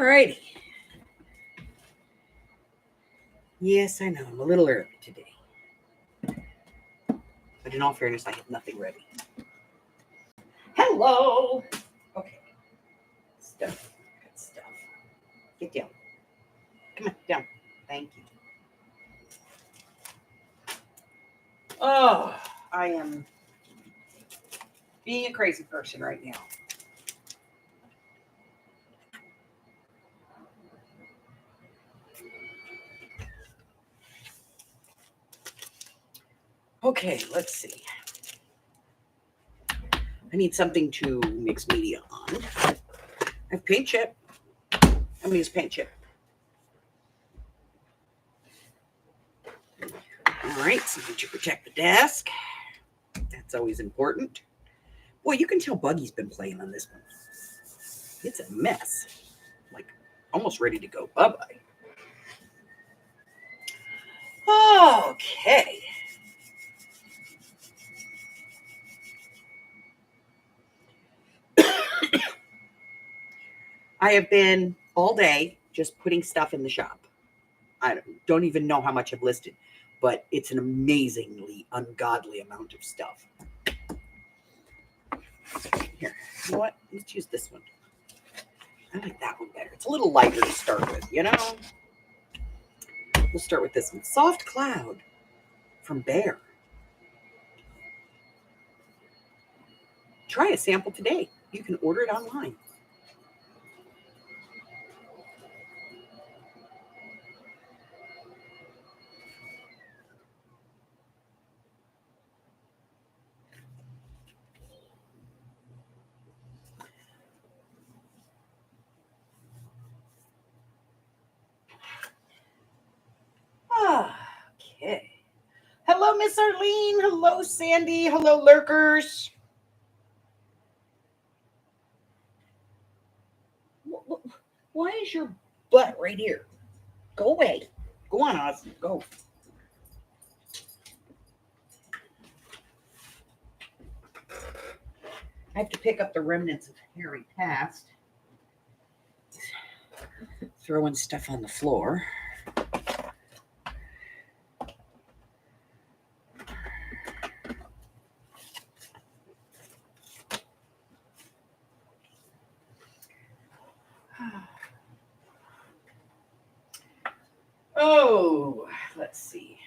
righty. Yes, I know. I'm a little early today. But in all fairness, I have nothing ready. Hello. Okay. Stuff. Good stuff. Get down. Come on, down. Thank you. Oh, I am being a crazy person right now. Okay, let's see. I need something to mix media on. I have paint chip. I'm going to use paint chip. All right, something to protect the desk. That's always important. Boy, you can tell Buggy's been playing on this one. It's a mess. Like, almost ready to go bye-bye. Okay. I have been all day just putting stuff in the shop. I don't even know how much I've listed, but it's an amazingly ungodly amount of stuff. Here, you know what? Let's use this one. I like that one better. It's a little lighter to start with, you know? We'll start with this one. Soft Cloud from Bear. Try a sample today. You can order it online. Okay. Hello, Miss Arlene. Hello, Sandy. Hello, lurkers. Why is your butt right here? Go away. Go on, Oz. Go. I have to pick up the remnants of Harry Past. Throwing stuff on the floor. Oh, let's see.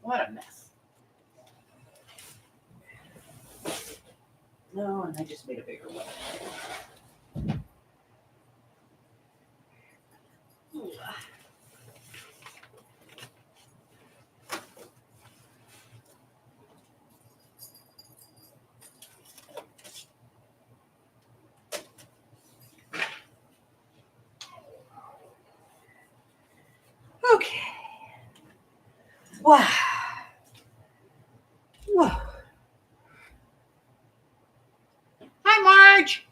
What a mess. No, and I just made a bigger one. Okay. Wow. Whoa. Hi, Marge.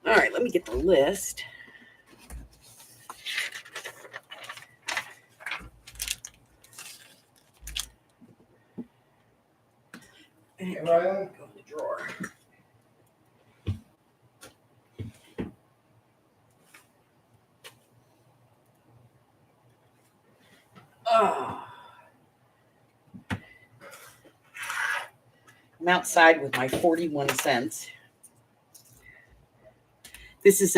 All right, let me get the list. And go in the drawer. Oh. I'm outside with my 41 cents. This is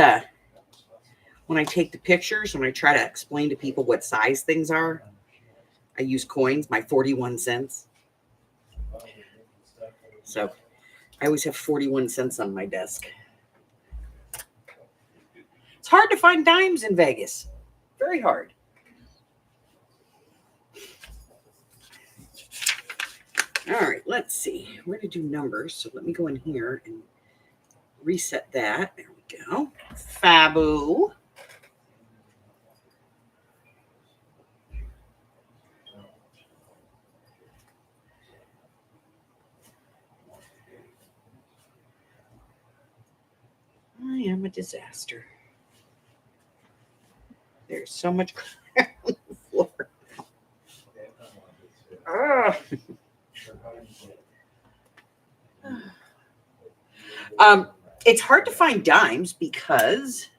when I take the pictures, when I try to explain to people what size things are, I use coins, my 41 cents. So I always have 41 cents on my desk. It's hard to find dimes in Vegas. Very hard. All right, let's see. We're going to do numbers. So let me go in here and reset that. There we go. Fabu. I am a disaster. There's so much crap on the floor. It's hard to find dimes because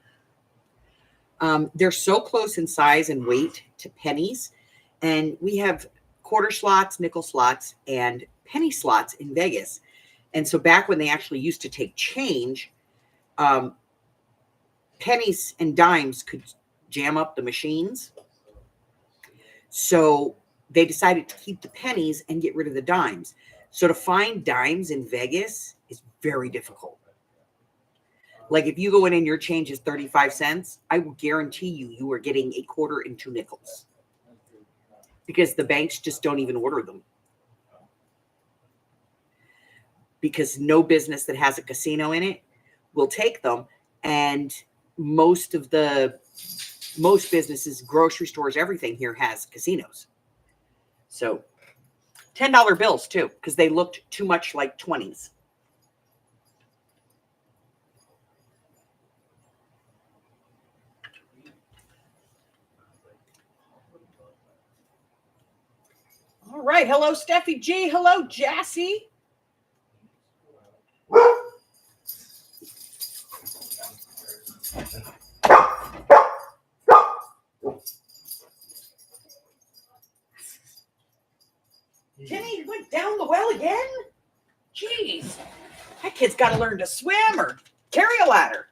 they're so close in size and weight to pennies. And we have quarter slots, nickel slots, and penny slots in Vegas. And so back when they actually used to take change, pennies and dimes could jam up the machines. So they decided to keep the pennies and get rid of the dimes. So to find dimes in Vegas is very difficult. Like if you go in and your change is 35 cents, I will guarantee you are getting a quarter and 2 nickels because the banks just don't even order them. Because no business that has a casino in it will take them. And most businesses, grocery stores, everything here has casinos. So $10 bills too, because they looked too much like 20s. All right. Hello, Steffi G. Hello, Jassy. Jenny went down the well again? Jeez. That kid's got to learn to swim or carry a ladder.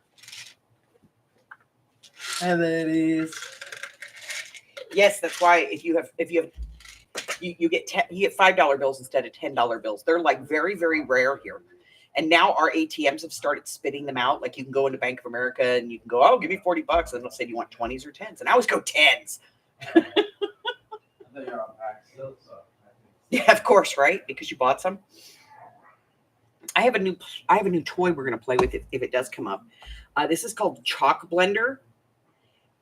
And there it is. Yes, that's why if you get $5 bills instead of $10 bills. They're like very, very rare here. And now our ATMs have started spitting them out. Like you can go into Bank of America and you can go, oh, give me $40. And they'll say, do you want 20s or 10s? And I always go 10s. Yeah, of course, right? Because you bought some. I have a new toy we're going to play with if it does come up. This is called Chalk Blender.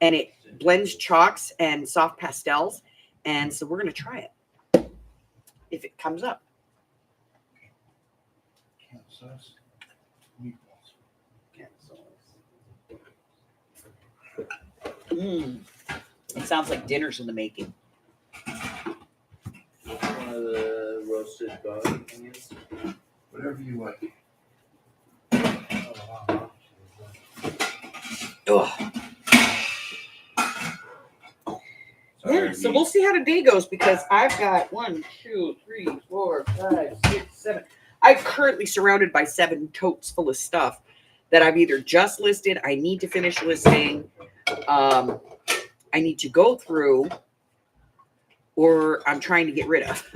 And it blends chalks and soft pastels. And so we're going to try it if it comes up. It sounds like dinner's in the making. One of the roasted bug things. Whatever you like. Ugh. Yeah, so we'll see how the day goes because I've got 1, 2, 3, 4, 5, 6, 7. I'm currently surrounded by 7 totes full of stuff that I've either just listed, I need to finish listing, I need to go through, or I'm trying to get rid of.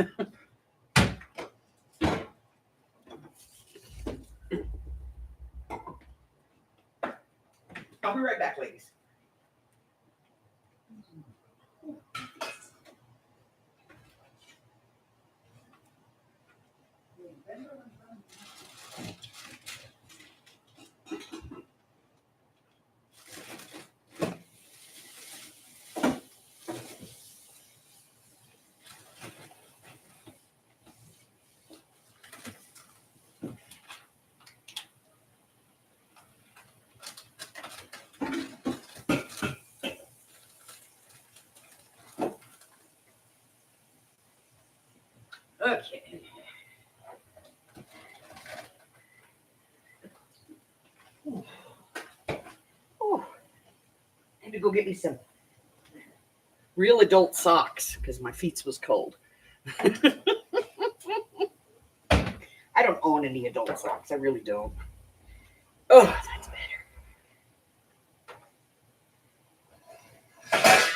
I'll be right back, ladies. Okay. Oh, I had to go get me some real adult socks because my feet was cold. I don't own any adult socks. I really don't. Oh, that's better.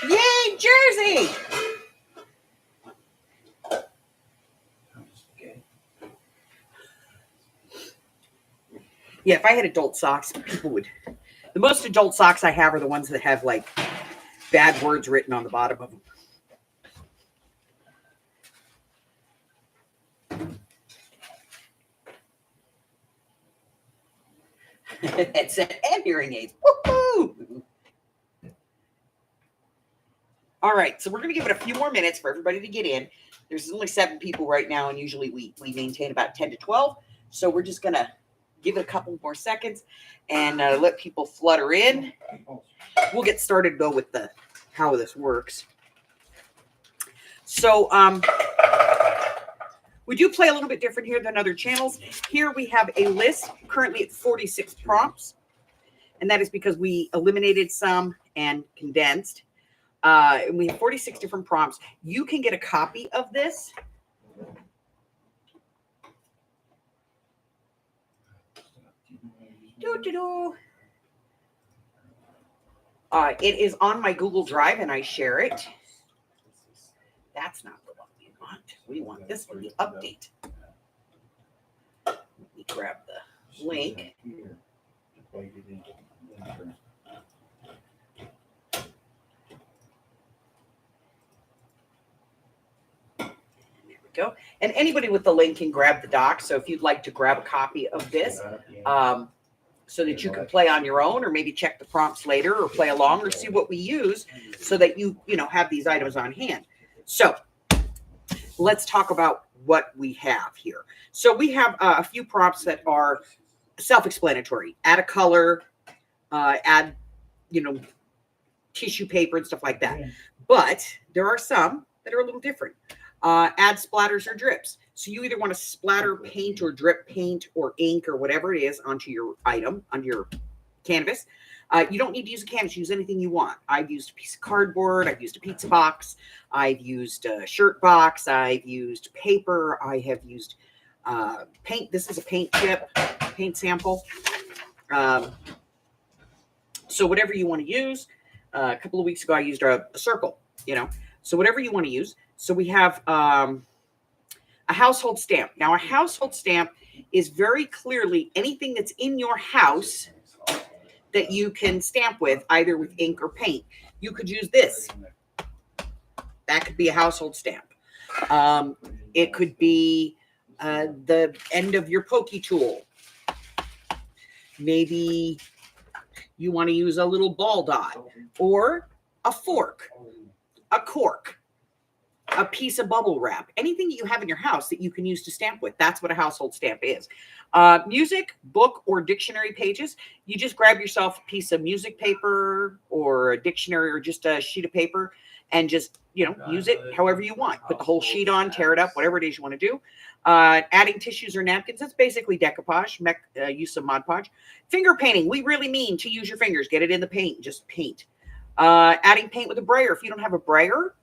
Yay, Jersey! Yeah, if I had adult socks, people would. The most adult socks I have are the ones that have like bad words written on the bottom of them. Headset and hearing aids. Woohoo! All right, so we're going to give it a few more minutes for everybody to get in. There's only 7 people right now, and usually we maintain about 10 to 12. So we're just going to give it a couple more seconds and let people flutter in. We'll get started, though, with the how this works. So we do play a little bit different here than other channels. Here we have a list currently at 46 prompts, and that is because we eliminated some and condensed. And we have 46 different prompts. You can get a copy of this. It is on my Google Drive, and I share it. That's not the one we want. We want this one, the update. Let me grab the link. Go. And anybody with the link can grab the doc. So if you'd like to grab a copy of this, so that you can play on your own, or maybe check the prompts later, or play along, or see what we use, so that you have these items on hand. So let's talk about what we have here. So we have a few prompts that are self-explanatory. Add a color, add tissue paper and stuff like that. But there are some that are a little different. Add splatters or drips. So you either want to splatter paint or drip paint or ink or whatever it is onto your item, on your canvas. You don't need to use a canvas. Use anything you want. I've used a piece of cardboard. I've used a pizza box. I've used a shirt box. I've used paper. I have used paint. This is a paint chip, paint sample. So whatever you want to use. A couple of weeks ago, I used a circle, So whatever you want to use. So we have a household stamp. Now, a household stamp is very clearly anything that's in your house that you can stamp with, either with ink or paint. You could use this. That could be a household stamp. It could be the end of your pokey tool. Maybe you want to use a little ball dot, or a fork, a cork, a piece of bubble wrap, anything that you have in your house that you can use to stamp with. That's what a household stamp is. Music, book, or dictionary pages. You just grab yourself a piece of music paper or a dictionary or just a sheet of paper and just, use it however you want. Put the whole sheet on, tear it up, whatever it is you want to do. Adding tissues or napkins. That's basically decoupage, use of Mod Podge. Finger painting. We really mean to use your fingers. Get it in the paint. Just paint. Adding paint with a brayer. If you don't have a brayer,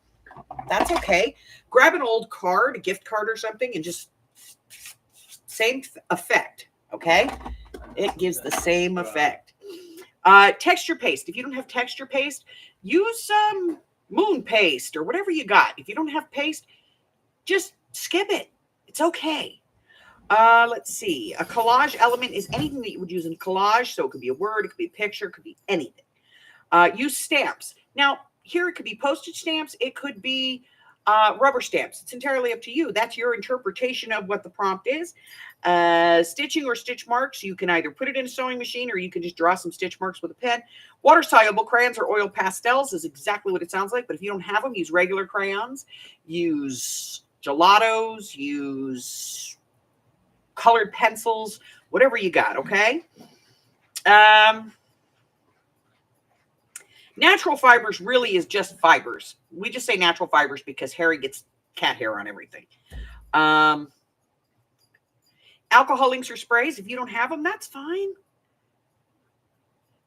that's okay. Grab an old card, a gift card or something, and just same effect, okay? It gives the same effect. Texture paste. If you don't have texture paste, use some moon paste or whatever you got. If you don't have paste, just skip it. It's okay. Let's see. A collage element is anything that you would use in collage. So it could be a word, it could be a picture, it could be anything. Use stamps. Now, here it could be postage stamps. It could be rubber stamps. It's entirely up to you. That's your interpretation of what the prompt is. Stitching or stitch marks. You can either put it in a sewing machine or you can just draw some stitch marks with a pen. Water-soluble crayons or oil pastels is exactly what it sounds like. But if you don't have them, use regular crayons. Use gelatos. Use colored pencils. Whatever you got, okay? Natural fibers really is just fibers. We just say natural fibers because Harry gets cat hair on everything. Alcohol inks or sprays. If you don't have them, that's fine.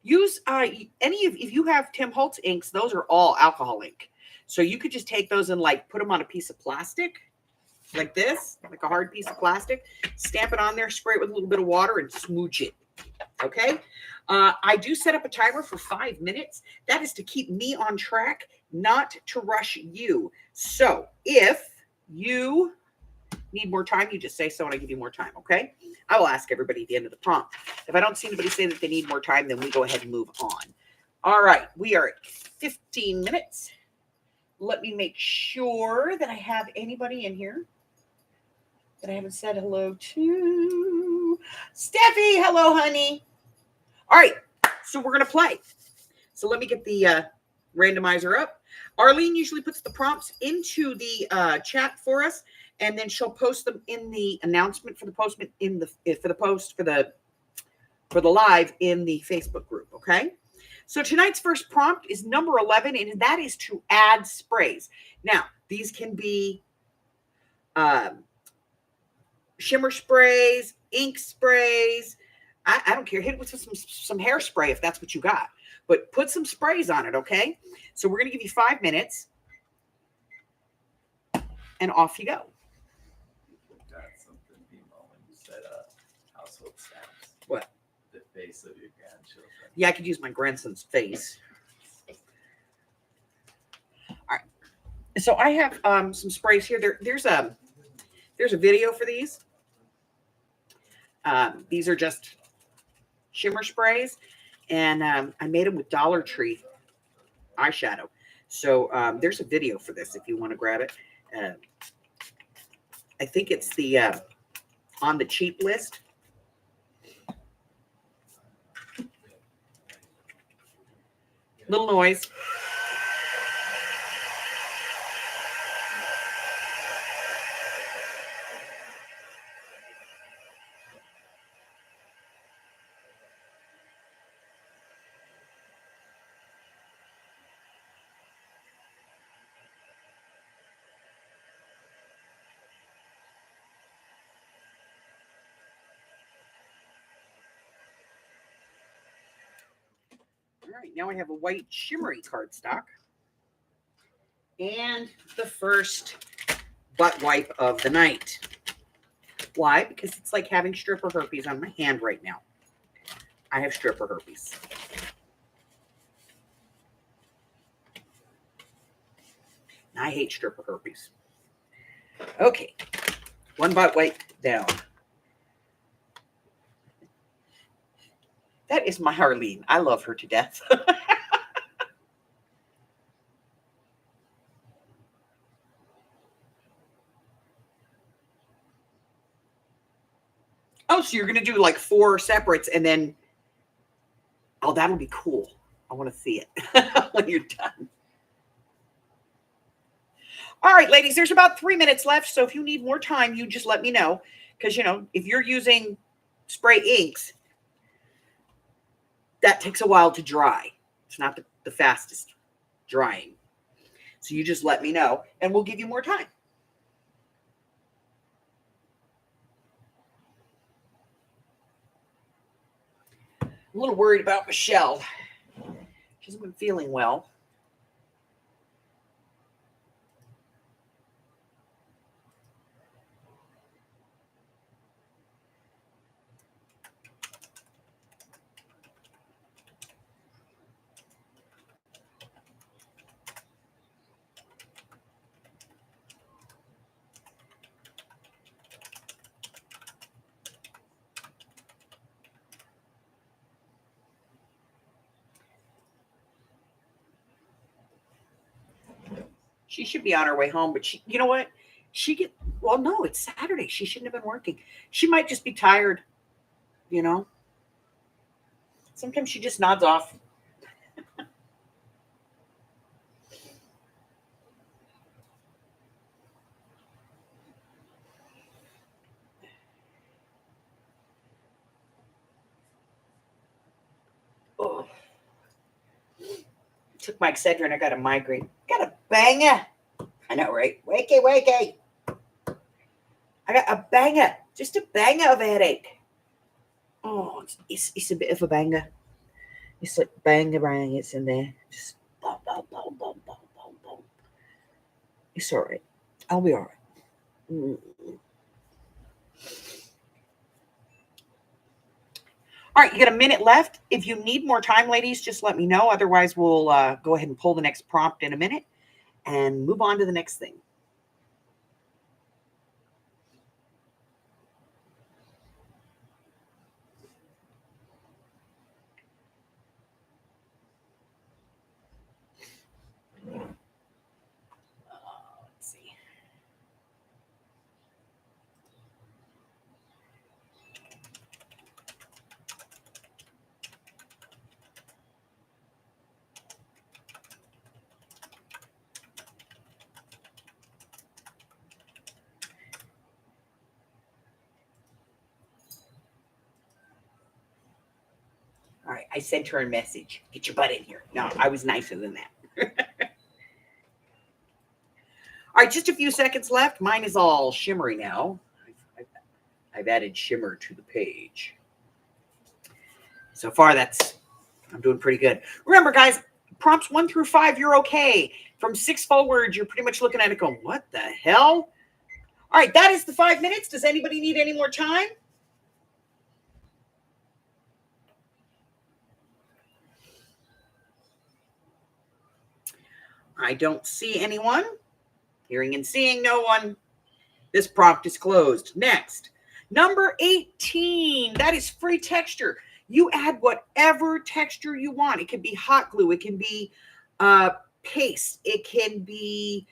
Use if you have Tim Holtz inks, those are all alcohol ink. So you could just take those and put them on a piece of plastic like this, like a hard piece of plastic, stamp it on there, spray it with a little bit of water and smooch it. Okay. I do set up a timer for 5 minutes. That is to keep me on track, not to rush you. So if you need more time, you just say so and I give you more time, okay? I will ask everybody at the end of the prompt. If I don't see anybody say that they need more time, then we go ahead and move on. All right, we are at 15 minutes. Let me make sure that I have anybody in here that I haven't said hello to. Steffi, hello, honey. All right, so we're going to play. So let me get the randomizer up. Arlene usually puts the prompts into the chat for us, and then she'll post them in the announcement for the postman for the live in the Facebook group. Okay. So tonight's first prompt is number 11, and that is to add sprays. Now, these can be shimmer sprays, ink sprays. I don't care. Hit it with some hairspray if that's what you got. But put some sprays on it, okay? So we're going to give you 5 minutes, and off you go. Got something, Nemo, when you said household stamps. What? The face of your grandchildren. Yeah, I could use my grandson's face. All right. So I have some sprays here. There's a video for these. These are just shimmer sprays, and I made them with Dollar Tree eyeshadow. So there's a video for this if you want to grab it. I think it's the on the cheap list. Little noise. All right, now I have a white shimmery cardstock. And the first butt wipe of the night. Why? Because it's like having stripper herpes on my hand right now. I have stripper herpes. I hate stripper herpes. Okay, one butt wipe down. That is my Harleen. I love her to death. Oh, so you're going to do like 4 separates and then, oh, that'll be cool. I want to see it when you're done. All right, ladies, there's about 3 minutes left. So if you need more time, you just let me know. Because, you know, if you're using spray inks, that takes a while to dry. It's not the fastest drying. So you just let me know and we'll give you more time. I'm a little worried about Michelle. She hasn't been feeling well. She should be on her way home, but she, you know what? Well, no, it's Saturday. She shouldn't have been working. She might just be tired, you know? Sometimes she just nods off. Oh. Took my Excedrin. I got a migraine. Got a banger. I know, right? Wakey, wakey. I got a banger. Just a banger of a headache. Oh, it's a bit of a banger. It's like banger bang. It's in there. Just boom, boom, boom, boom, boom, boom, boom. It's all right. I'll be all right. Mm. All right, you got a minute left. If you need more time, ladies, just let me know. Otherwise, we'll go ahead and pull the next prompt in a minute and move on to the next thing. Let's see. I sent her a message. Get your butt in here. No, I was nicer than that. All right, just a few seconds left. Mine is all shimmery now. I've added shimmer to the page. So far, I'm doing pretty good. Remember, guys, prompts 1 through 5, you're okay. From 6 forward, you're pretty much looking at it going, what the hell? All right, that is the 5 minutes. Does anybody need any more time? I don't see anyone. Hearing and seeing no one. This prompt is closed. Next, number 18. That is free texture. You add whatever texture you want. It can be hot glue. It can be paste. It can be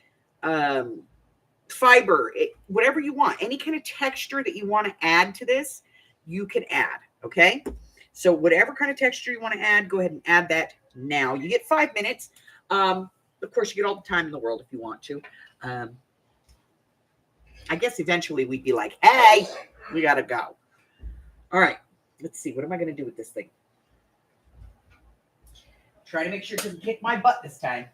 fiber. Whatever you want. Any kind of texture that you want to add to this, you can add. Okay? So whatever kind of texture you want to add, go ahead and add that now. You get 5 minutes. Of course, you get all the time in the world if you want to. I guess eventually we'd be like, hey, we got to go. All right. Let's see. What am I going to do with this thing? Try to make sure it doesn't kick my butt this time.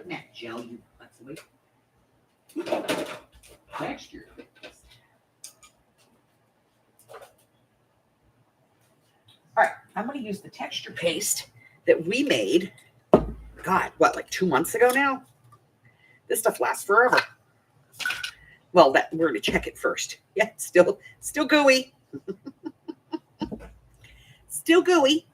Not gel, you putz. Texture. All right, I'm going to use the texture paste that we made. God, what, like 2 months ago now? This stuff lasts forever. Well, we're going to check it first. Yeah, still gooey. Still gooey.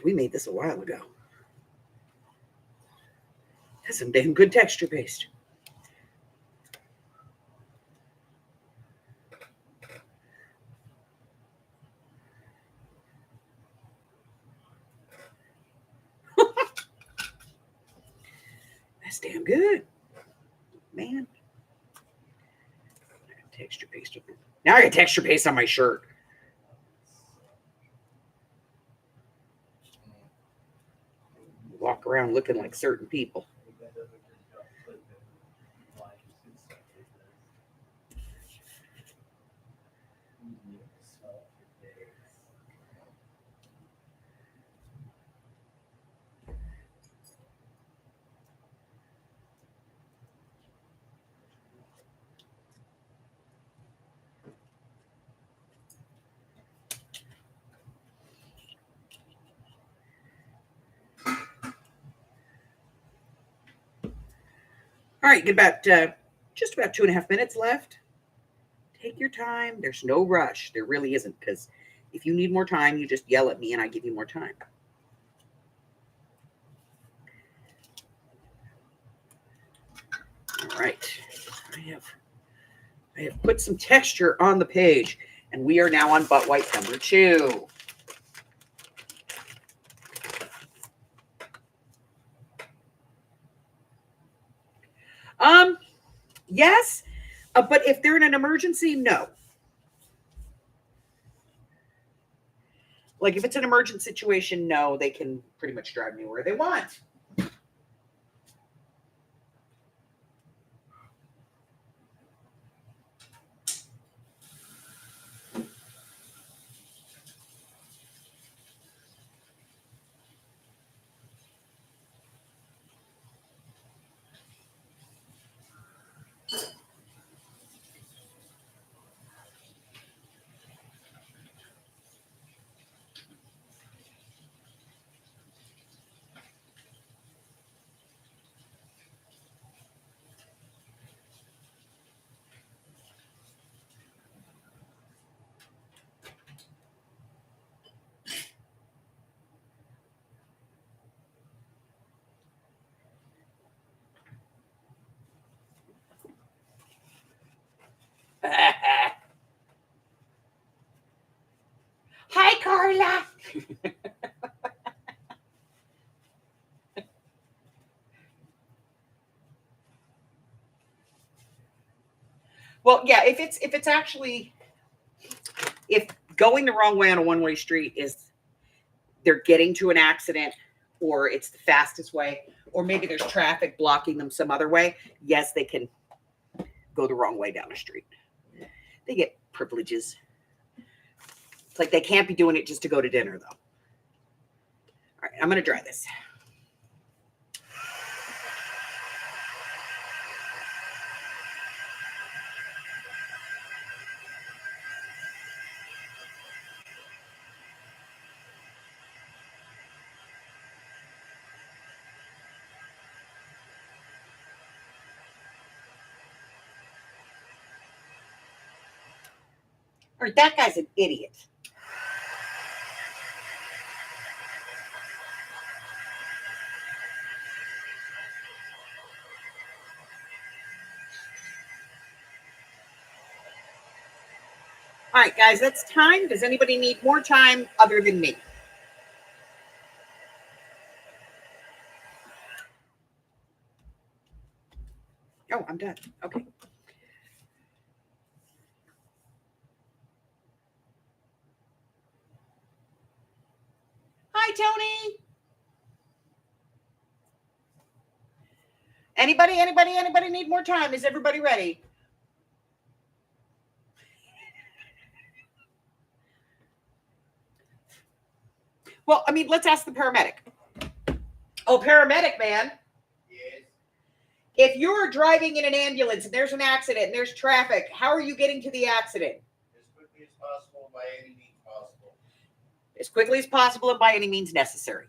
We made this a while ago. That's some damn good texture paste. That's damn good. Man. Texture paste. Now I got texture paste on my shirt. Walk around looking like certain people. All right, get about just about 2.5 minutes left. Take your time. There's no rush. There really isn't, because if you need more time, you just yell at me and I give you more time. All right. I have put some texture on the page, and we are now on butt wipe number 2. Yes, but if they're in an emergency, no. Like if it's an emergent situation, no, they can pretty much drive me where they want. Well, yeah, if it's actually, if going the wrong way on a one-way street is they're getting to an accident, or it's the fastest way, or maybe there's traffic blocking them some other way, yes, they can go the wrong way down the street. They get privileges. It's like they can't be doing it just to go to dinner, though. All right, I'm going to dry this. Or that guy's an idiot. All right, guys, that's time. Does anybody need more time other than me? Oh, I'm done. Okay. Hi, Tony. Anybody need more time? Is everybody ready? Well, I mean, let's ask the paramedic. Oh, paramedic, man. Yes. If you're driving in an ambulance and there's an accident and there's traffic, how are you getting to the accident? As quickly as possible, by any means possible. As quickly as possible and by any means necessary.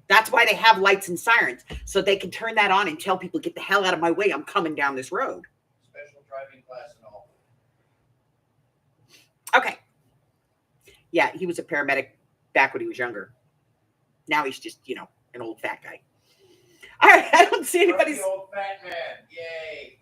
That's why they have lights and sirens, so they can turn that on and tell people, get the hell out of my way, I'm coming down this road. Special driving class and all. Okay. Yeah, he was a paramedic back when he was younger. Now he's just, an old fat guy. All right, I don't see anybody's. The old fat man. Yay.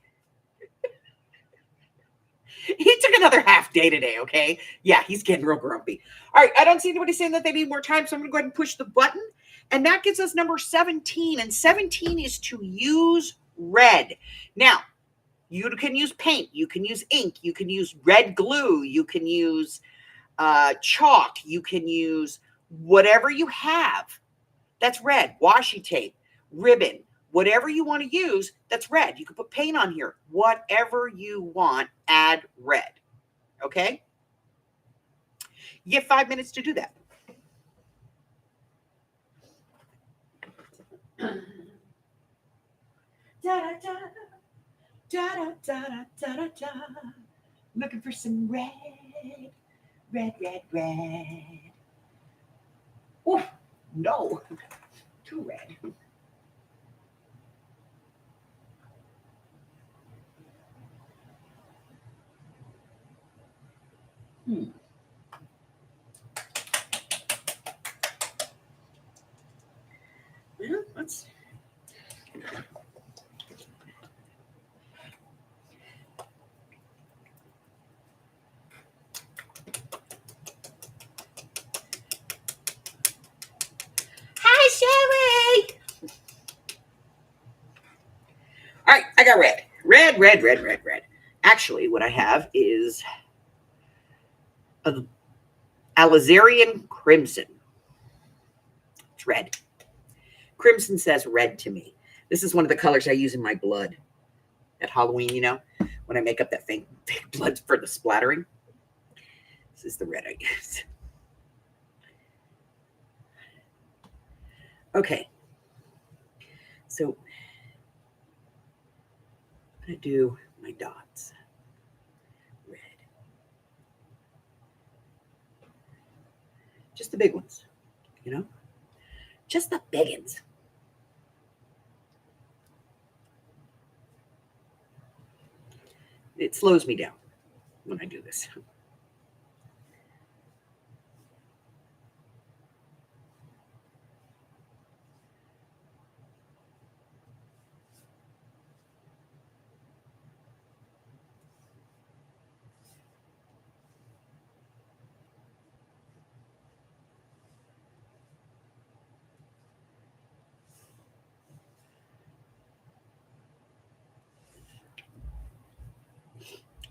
He took another half day today, okay? Yeah, he's getting real grumpy. All right, I don't see anybody saying that they need more time, so I'm going to go ahead and push the button. And that gives us number 17. And 17 is to use red. Now, you can use paint. You can use ink. You can use red glue. You can use chalk. You can use whatever you have. That's red. Washi tape, ribbon, whatever you want to use, that's red. You can put paint on here. Whatever you want, add red. Okay? You get 5 minutes to do that. Da, da, da, da, da, da, da, da. Looking for some red. Oh, no. Too red. Well, let's. Hi, Sherry. All right, I got red. Red. Actually, what I have is Alizarian crimson. It's red. Crimson says red to me. This is one of the colors I use in my blood at Halloween, when I make up that fake blood for the splattering. This is the red I use. Okay. So I'm going to do my dots. Red. Just the big ones, Just the big ones. It slows me down when I do this.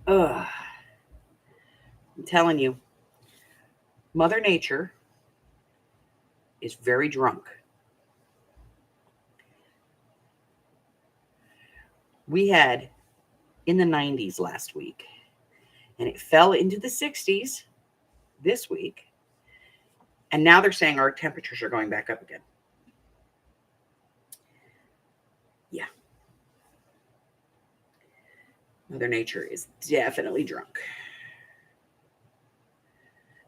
Ugh. I'm telling you, Mother Nature is very drunk. We had in the 90s last week, and it fell into the 60s this week. And now they're saying our temperatures are going back up again. Yeah. Mother Nature is definitely drunk.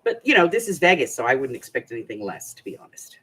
But, you know, this is Vegas, so I wouldn't expect anything less, to be honest.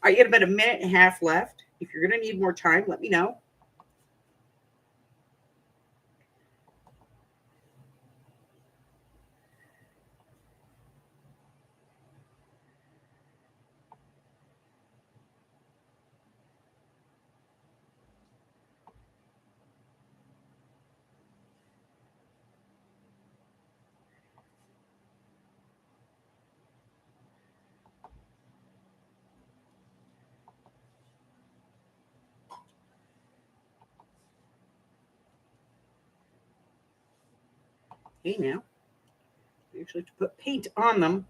All right, you got about a minute and a half left. If you're going to need more time, let me know. Hey, now. You actually have to put paint on them.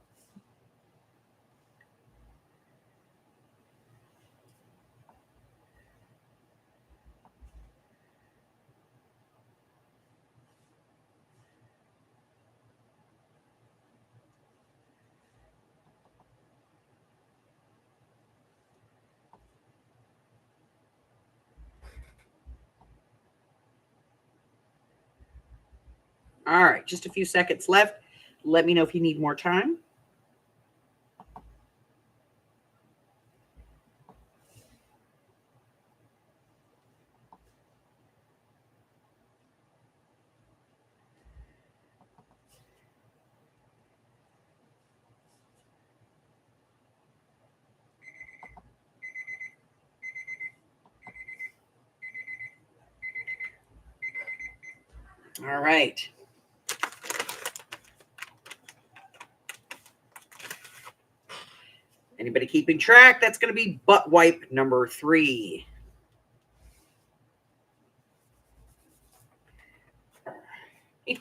All right, just a few seconds left. Let me know if you need more time. All right. Anybody keeping track? That's going to be butt wipe number 3. All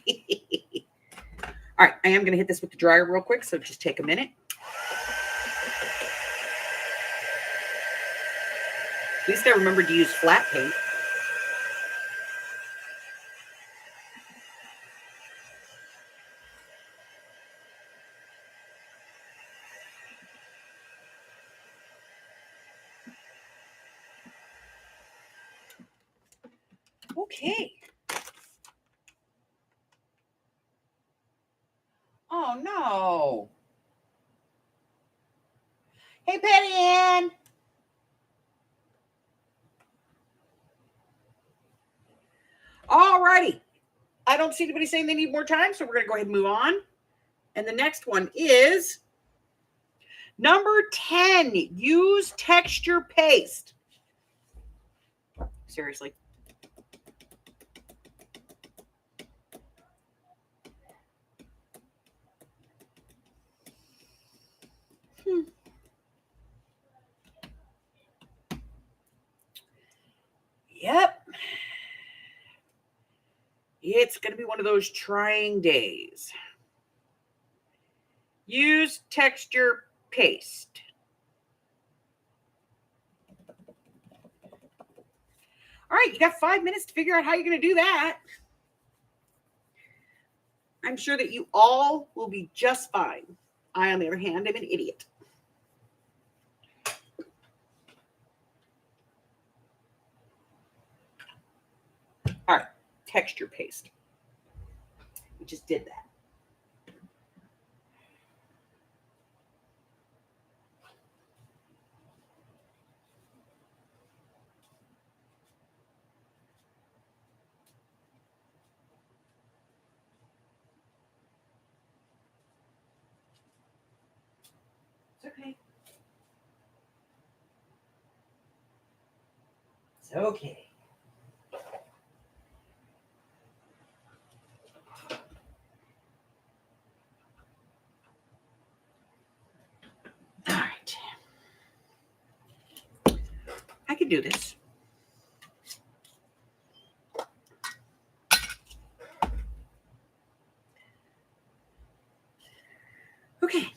right, I am going to hit this with the dryer real quick, so just take a minute. At least I remembered to use flat paint. Okay. Oh, no. Hey, Patty Ann. All righty. I don't see anybody saying they need more time, so we're going to go ahead and move on. And the next one is number 10. Use texture paste. Seriously. Yep. It's going to be one of those trying days. Use texture paste. All right, you got 5 minutes to figure out how you're going to do that. I'm sure that you all will be just fine. I, on the other hand, am an idiot. All right, texture paste. We just did that. It's okay. It's okay. All right. I can do this. Okay.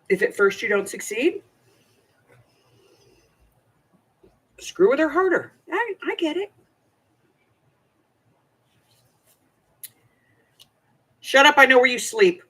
If at first you don't succeed, screw with her harder. I get it. Shut up. I know where you sleep.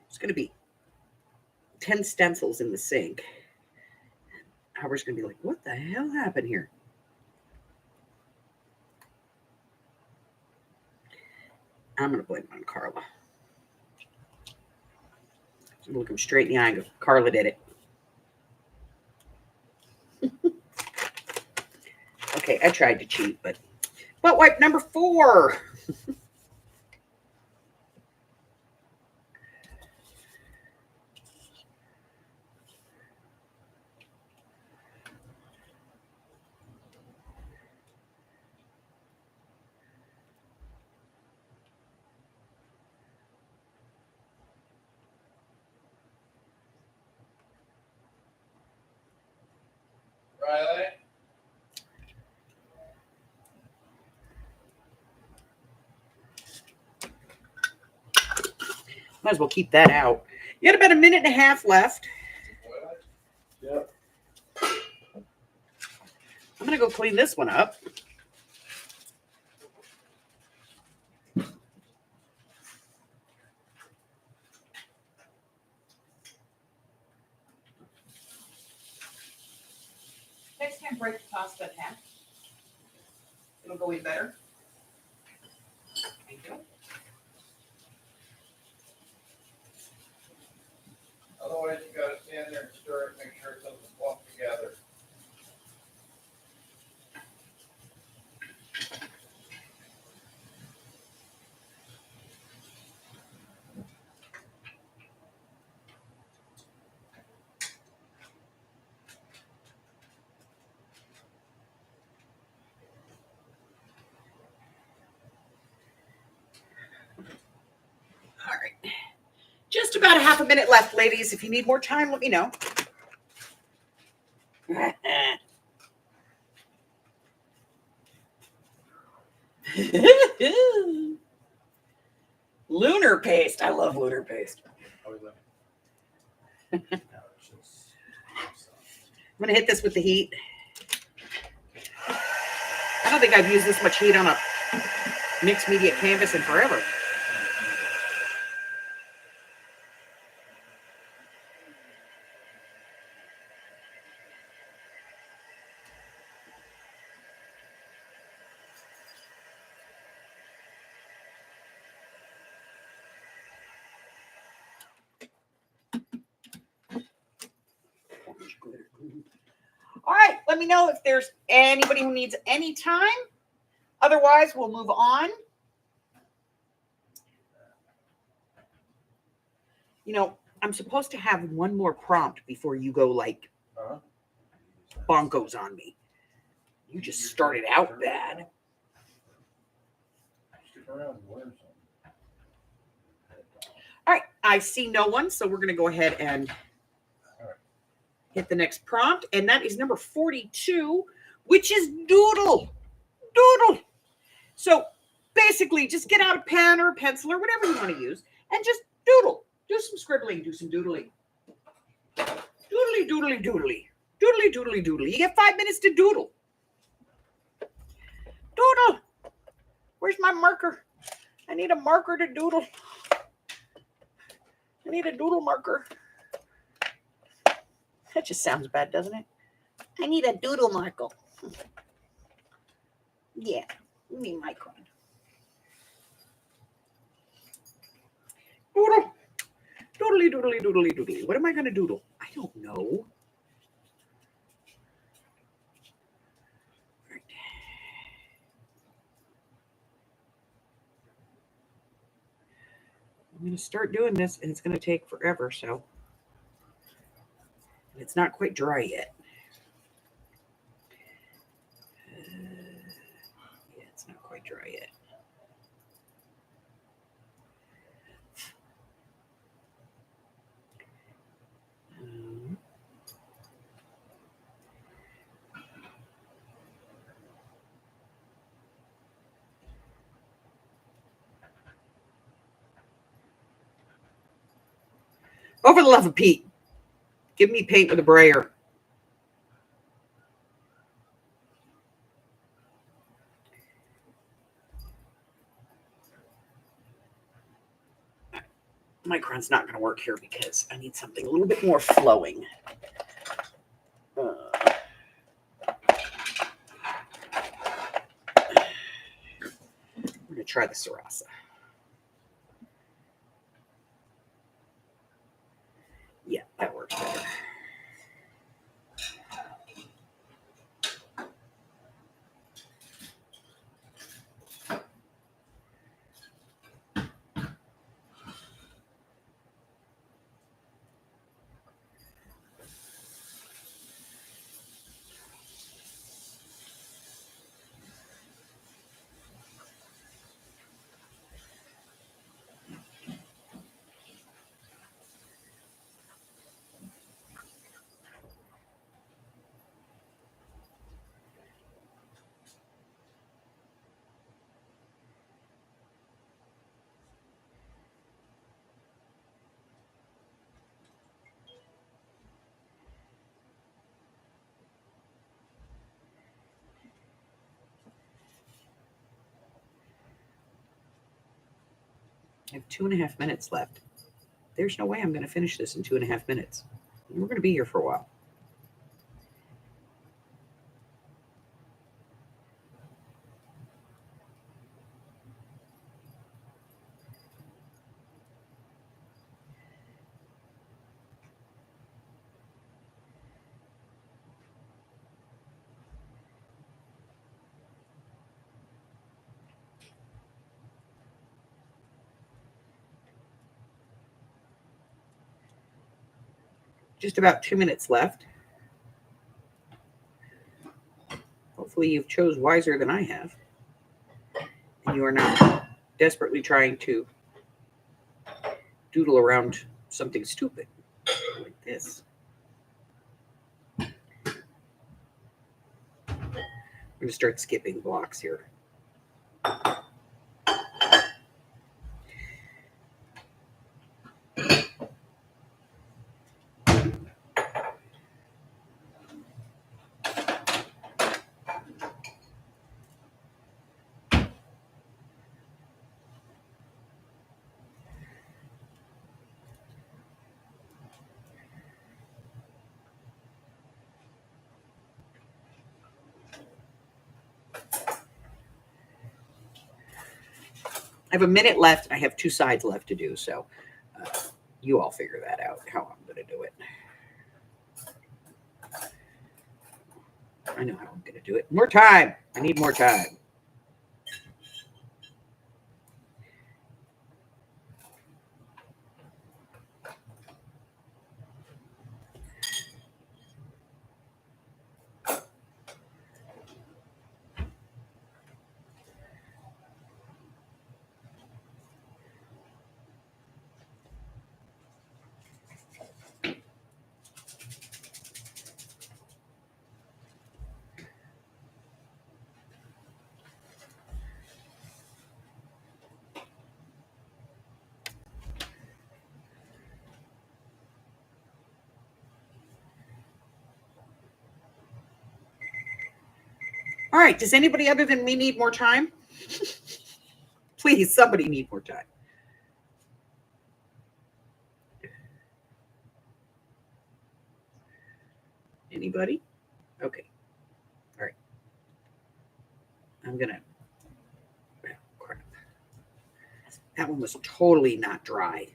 It's going to be 10 stencils in the sink. Howard's going to be like, what the hell happened here? I'm going to blame it on Carla. I'm going to look him straight in the eye and go, Carla did it. Okay, I tried to cheat, but butt wipe number 4. Riley? Might as well keep that out. You got about a minute and a half left. Yep. I'm going to go clean this one up. Next time, break the pasta in half. It'll go in better. Thank you. Otherwise, you gotta stand there and stir it, make sure it doesn't clump together. All right. Just about a half a minute left, ladies. If you need more time, let me know. Lunar paste. I love lunar paste. I'm going to hit this with the heat. I don't think I've used this much heat on a mixed media canvas in forever. All right, let me know if there's anybody who needs any time. Otherwise, we'll move on. You know, I'm supposed to have one more prompt before you go like bonkos on me. You just started out bad. Stick around and learn something. I see no one, so we're going to go ahead and hit the next prompt, and that is number 42, which is doodle. Doodle. So basically, just get out a pen or a pencil or whatever you want to use, and just doodle. Do some scribbling, do some doodling. Doodly, doodly, doodly. Doodly, doodly, doodly. You get 5 minutes to doodle. Doodle. Where's my marker? I need a marker to doodle. I need a doodle marker. That just sounds bad, doesn't it? I need a doodle marker. Yeah, me micron. Doodle. Doodly, doodly, doodly, doodly. What am I going to doodle? I don't know. Right. I'm going to start doing this, and it's going to take forever, so. And it's not quite dry yet. Yeah, it's not quite dry yet. Oh, for the love of Pete, give me paint with a brayer. Micron's not going to work here because I need something a little bit more flowing. I'm going to try the Sarasa. Yeah, that works better. I have 2.5 minutes left. There's no way I'm going to finish this in 2.5 minutes. We're going to be here for a while. Just about 2 minutes left. Hopefully you've chose wiser than I have. And you are not desperately trying to doodle around something stupid like this. I'm going to start skipping blocks here. I have a minute left. I have 2 sides left to do, so you all figure that out, how I'm going to do it. I know how I'm going to do it. More time. I need more time. All right. Does anybody other than me need more time? Please, somebody need more time. Anybody? Okay. All right. I'm gonna. Oh, crap. That one was totally not dry.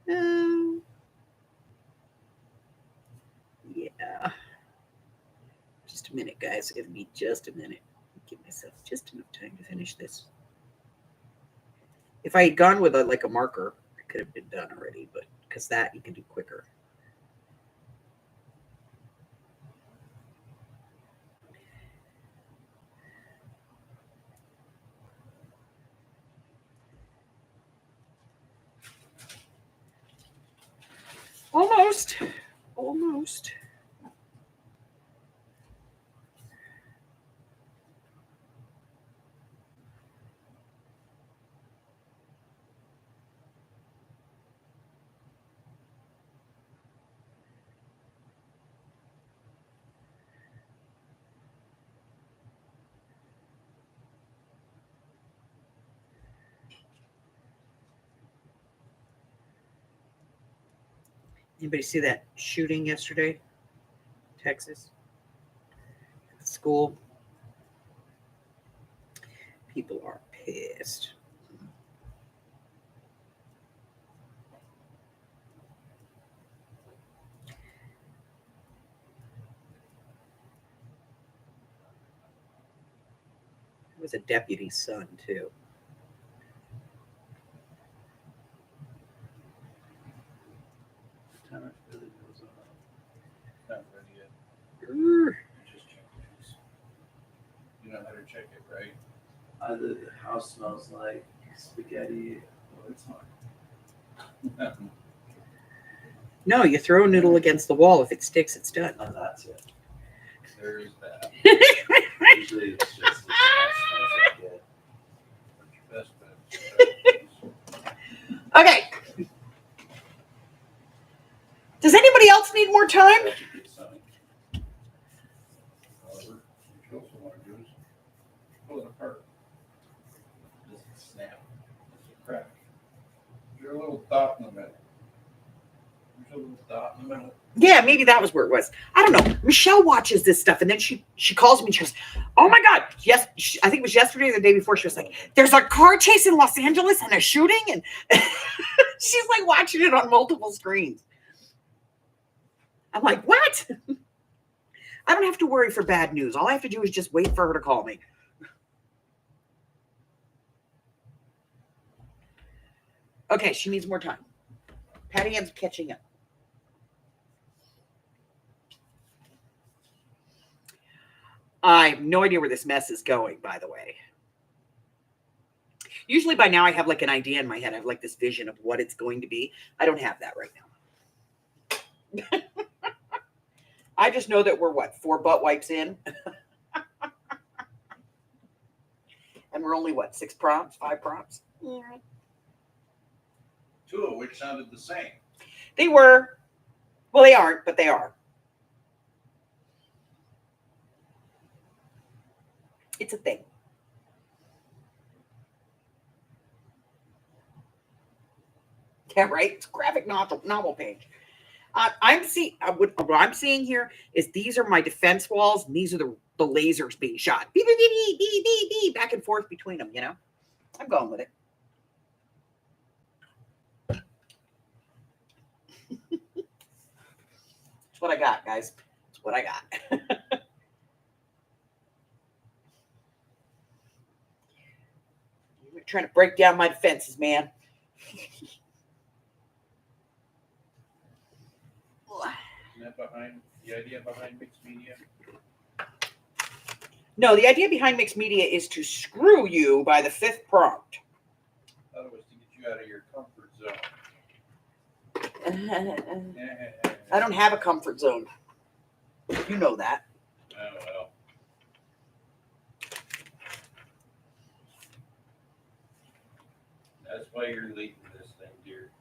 Um, yeah. Just a minute, guys. It'll be just a minute. Give myself just enough time to finish this. If I had gone with a marker, it could have been done already, but because that you can do quicker. Almost. Almost. Anybody see that shooting yesterday? Texas? At school? People are pissed. It was a deputy's son, too. Time it really goes on. Not ready yet. Urgh. Just check it. You know how to check it, right? Either the house smells like spaghetti or it's hot. No, you throw a noodle against the wall. If it sticks, it's done. Oh, that's it. There is that. Usually it's just the house smells like it. What's your best bet? Okay. Does anybody else need more time? That should be sunny. However, what you also want to do is pull it apart. It doesn't snap. It's a crack. There's a little dot in the middle. There's a little dot in the middle. Yeah, maybe that was where it was. I don't know. Michelle watches this stuff, and then she calls me and she goes, "Oh my God!" Yes, I think it was yesterday or the day before. She was like, "There's a car chase in Los Angeles and a shooting," and she's like watching it on multiple screens. I'm like, "What?" I don't have to worry for bad news. All I have to do is just wait for her to call me. Okay, she needs more time. Patty Ann's catching up. I have no idea where this mess is going, by the way. Usually by now I have like an idea in my head. I have like this vision of what it's going to be. I don't have that right now. I just know that we're 4 butt wipes in? And we're only 6 prompts, 5 prompts? Yeah. 2 of which sounded the same. They were. Well, they aren't, but they are. It's a thing. Yeah, right? It's a graphic novel page. What I'm seeing here is these are my defense walls, and these are the lasers being shot. Beep, beep, beep, beep, beep, beep, back and forth between them, you know? I'm going with it. That's what I got, guys. That's what I got. You're trying to break down my defenses, man. Isn't that behind the idea behind mixed media? No, the idea behind mixed media is to screw you by the 5th prompt. I thought it was to get you out of your comfort zone. I don't have a comfort zone. You know that. Oh, well. That's why you're leading this thing, dear.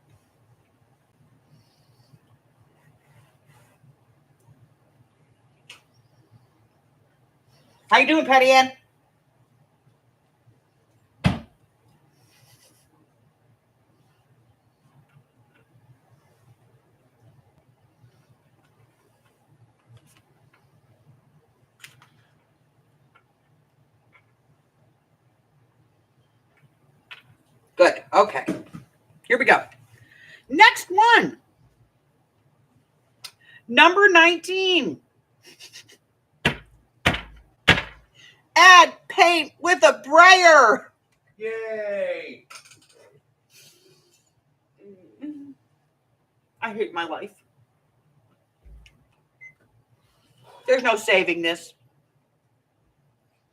How you doing, Patty Ann? Good. Okay. Here we go. Next one. Number 19. Add paint with a brayer. Yay! I hate my life. There's no saving this.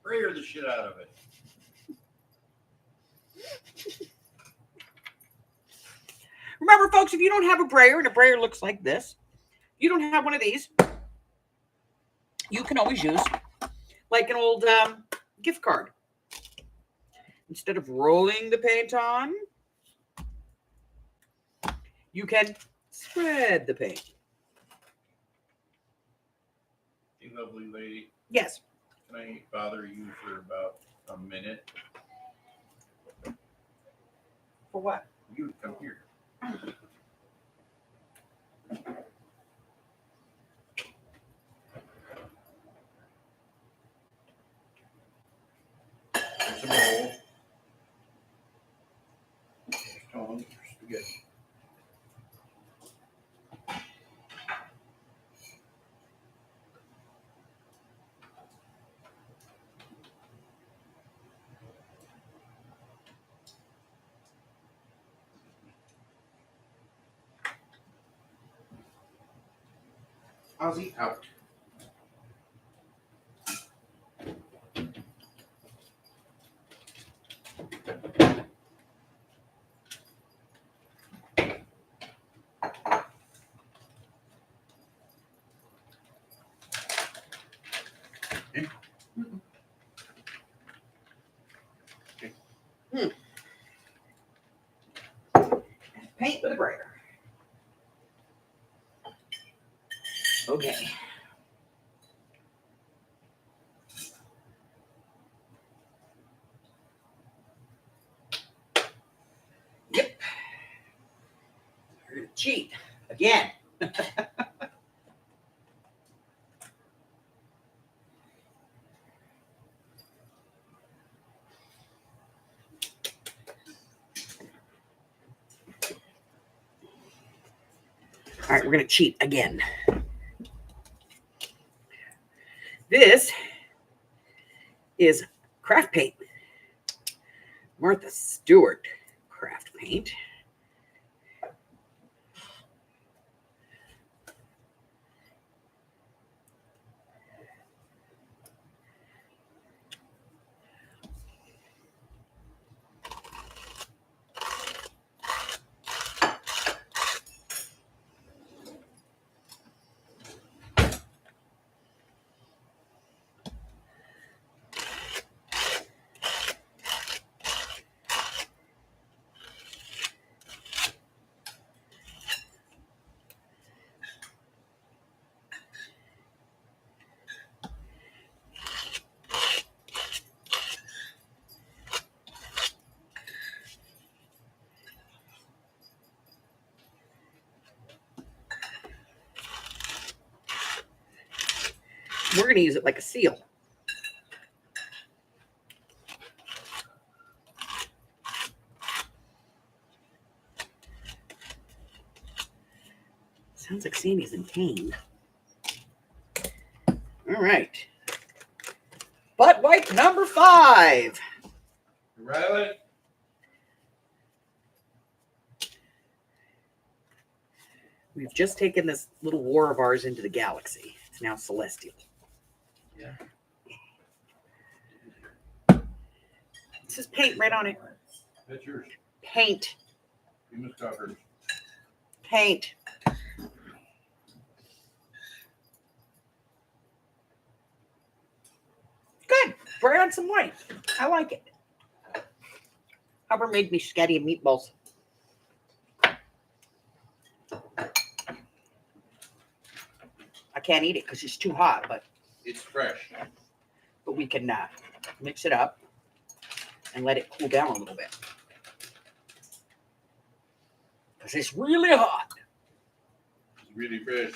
Brayer the shit out of it. Remember, folks, if you don't have a brayer, and a brayer looks like this, you don't have one of these, you can always use like an old gift card. Instead of rolling the paint on, you can spread the paint. Hey, lovely lady. Yes. Can I bother you for about a minute? For what? You come here. There's a bowl. There's tongs. There's spaghetti. Ozzy out. Paint with a brayer. Okay. Yep. We're gonna cheat again. All right, we're going to cheat again. This is craft paint. Martha Stewart craft paint. We're going to use it like a seal. Sounds like Sandy's in pain. All right. Butt wipe number 5. Riley? We've just taken this little war of ours into the galaxy. It's now celestial. Yeah. It says paint right on it. That's yours. Paint. You must cover. Paint. Try on some white. I like it. Hubbard made me spaghetti and meatballs. I can't eat it because it's too hot, but It's fresh. we can mix it up and let it cool down a little bit. Because it's really hot. It's really fresh.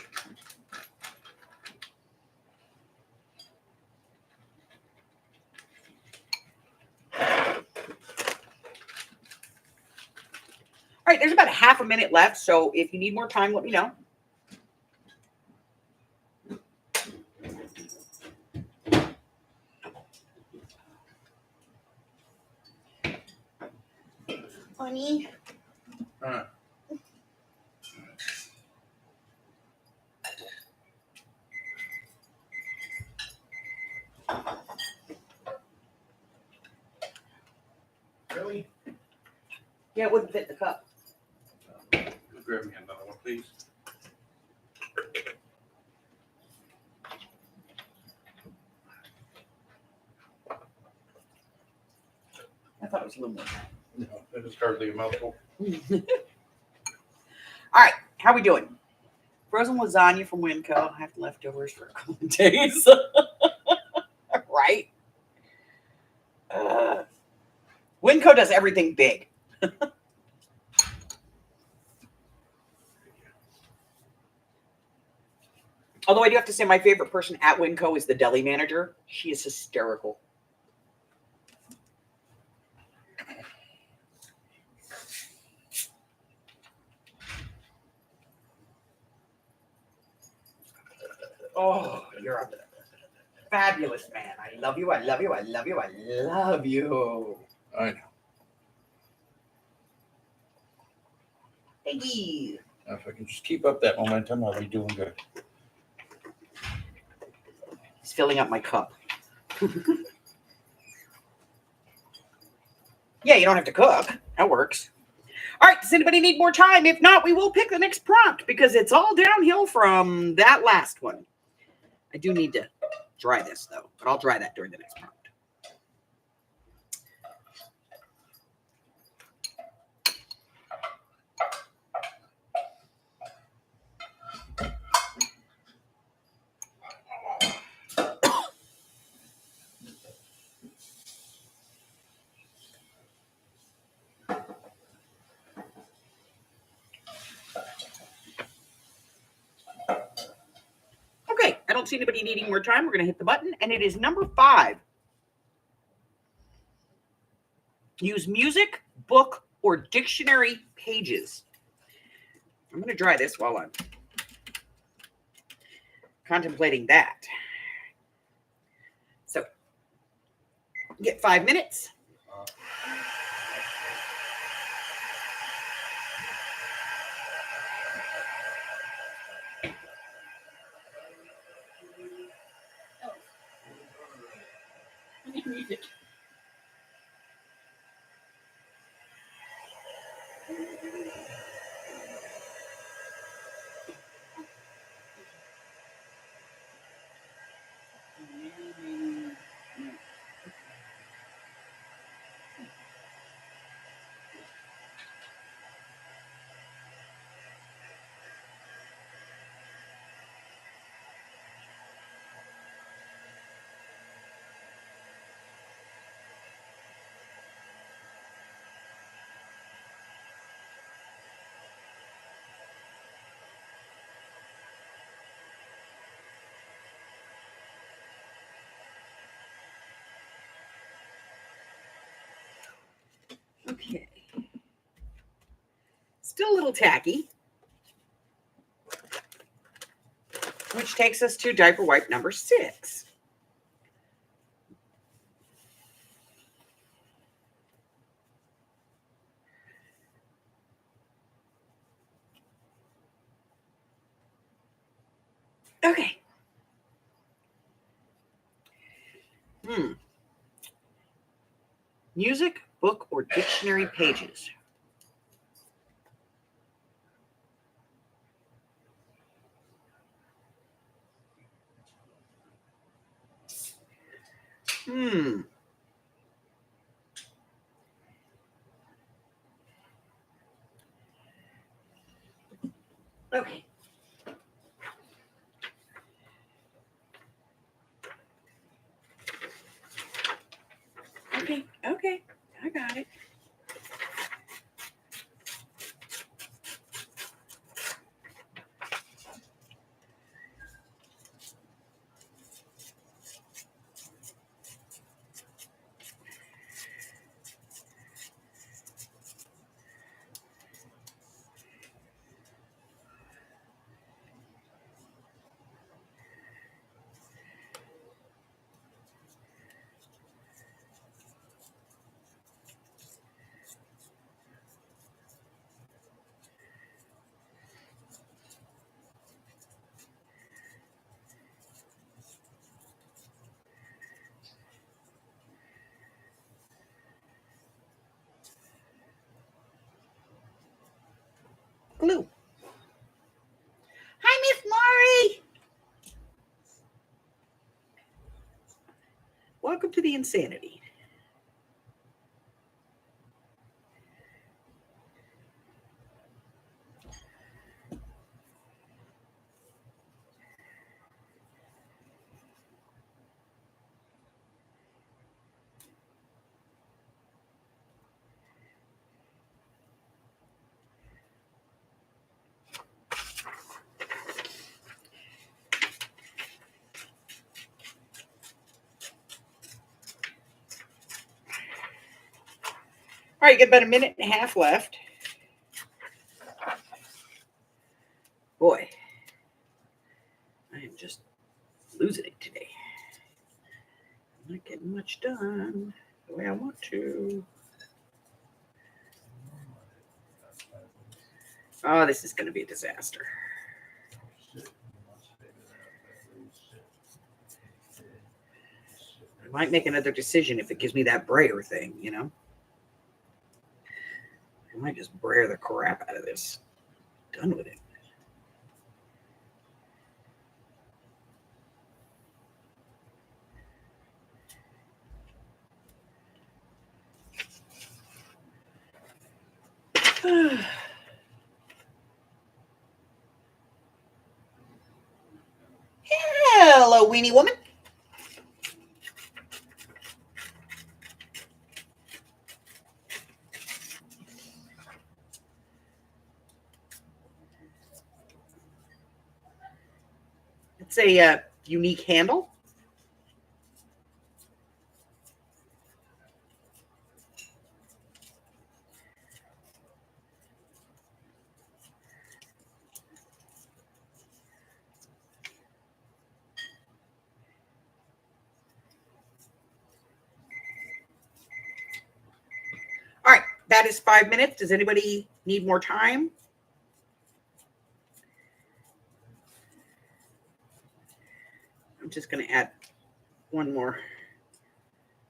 All right, there's about a half a minute left, so if you need more time, let me know. Honey. Huh. Really? Yeah, it wouldn't fit in the cup. Grab me another one, please. I thought it was a little more. No, that is hardly a mouthful. All right, how we doing? Frozen lasagna from Winco. I have leftovers for a couple of days. Right? Winco does everything big. Although I do have to say my favorite person at Winco is the deli manager. She is hysterical. Oh, you're a fabulous man. I love you. I love you. I love you. I love you. I know. Thank you. If I can just keep up that momentum, I'll be doing good. He's filling up my cup. Yeah, you don't have to cook. That works. All right, does anybody need more time? If not, we will pick the next prompt because it's all downhill from that last one. I do need to dry this, though, but I'll dry that during the next prompt. Okay, I don't see anybody needing more time. We're going to hit the button, and it is number 5. Use music, book, or dictionary pages. I'm going to dry this while I'm contemplating that. So, get 5 minutes. Music. Okay. Still a little tacky. Which takes us to diaper wipe number 6. Okay. Music, book, or dictionary pages. Okay. Okay. I got it. Glue. Hi, Miss Maury. Welcome to the insanity. All right, got about a minute and a half left. Boy, I am just losing it today. I'm not getting much done the way I want to. Oh, this is going to be a disaster. I might make another decision if it gives me that brayer thing, you know? I might just brayer the crap out of this. Done with it. Hello, weenie woman. It's a unique handle. All right, that is 5 minutes. Does anybody need more time? I'm just going to add one more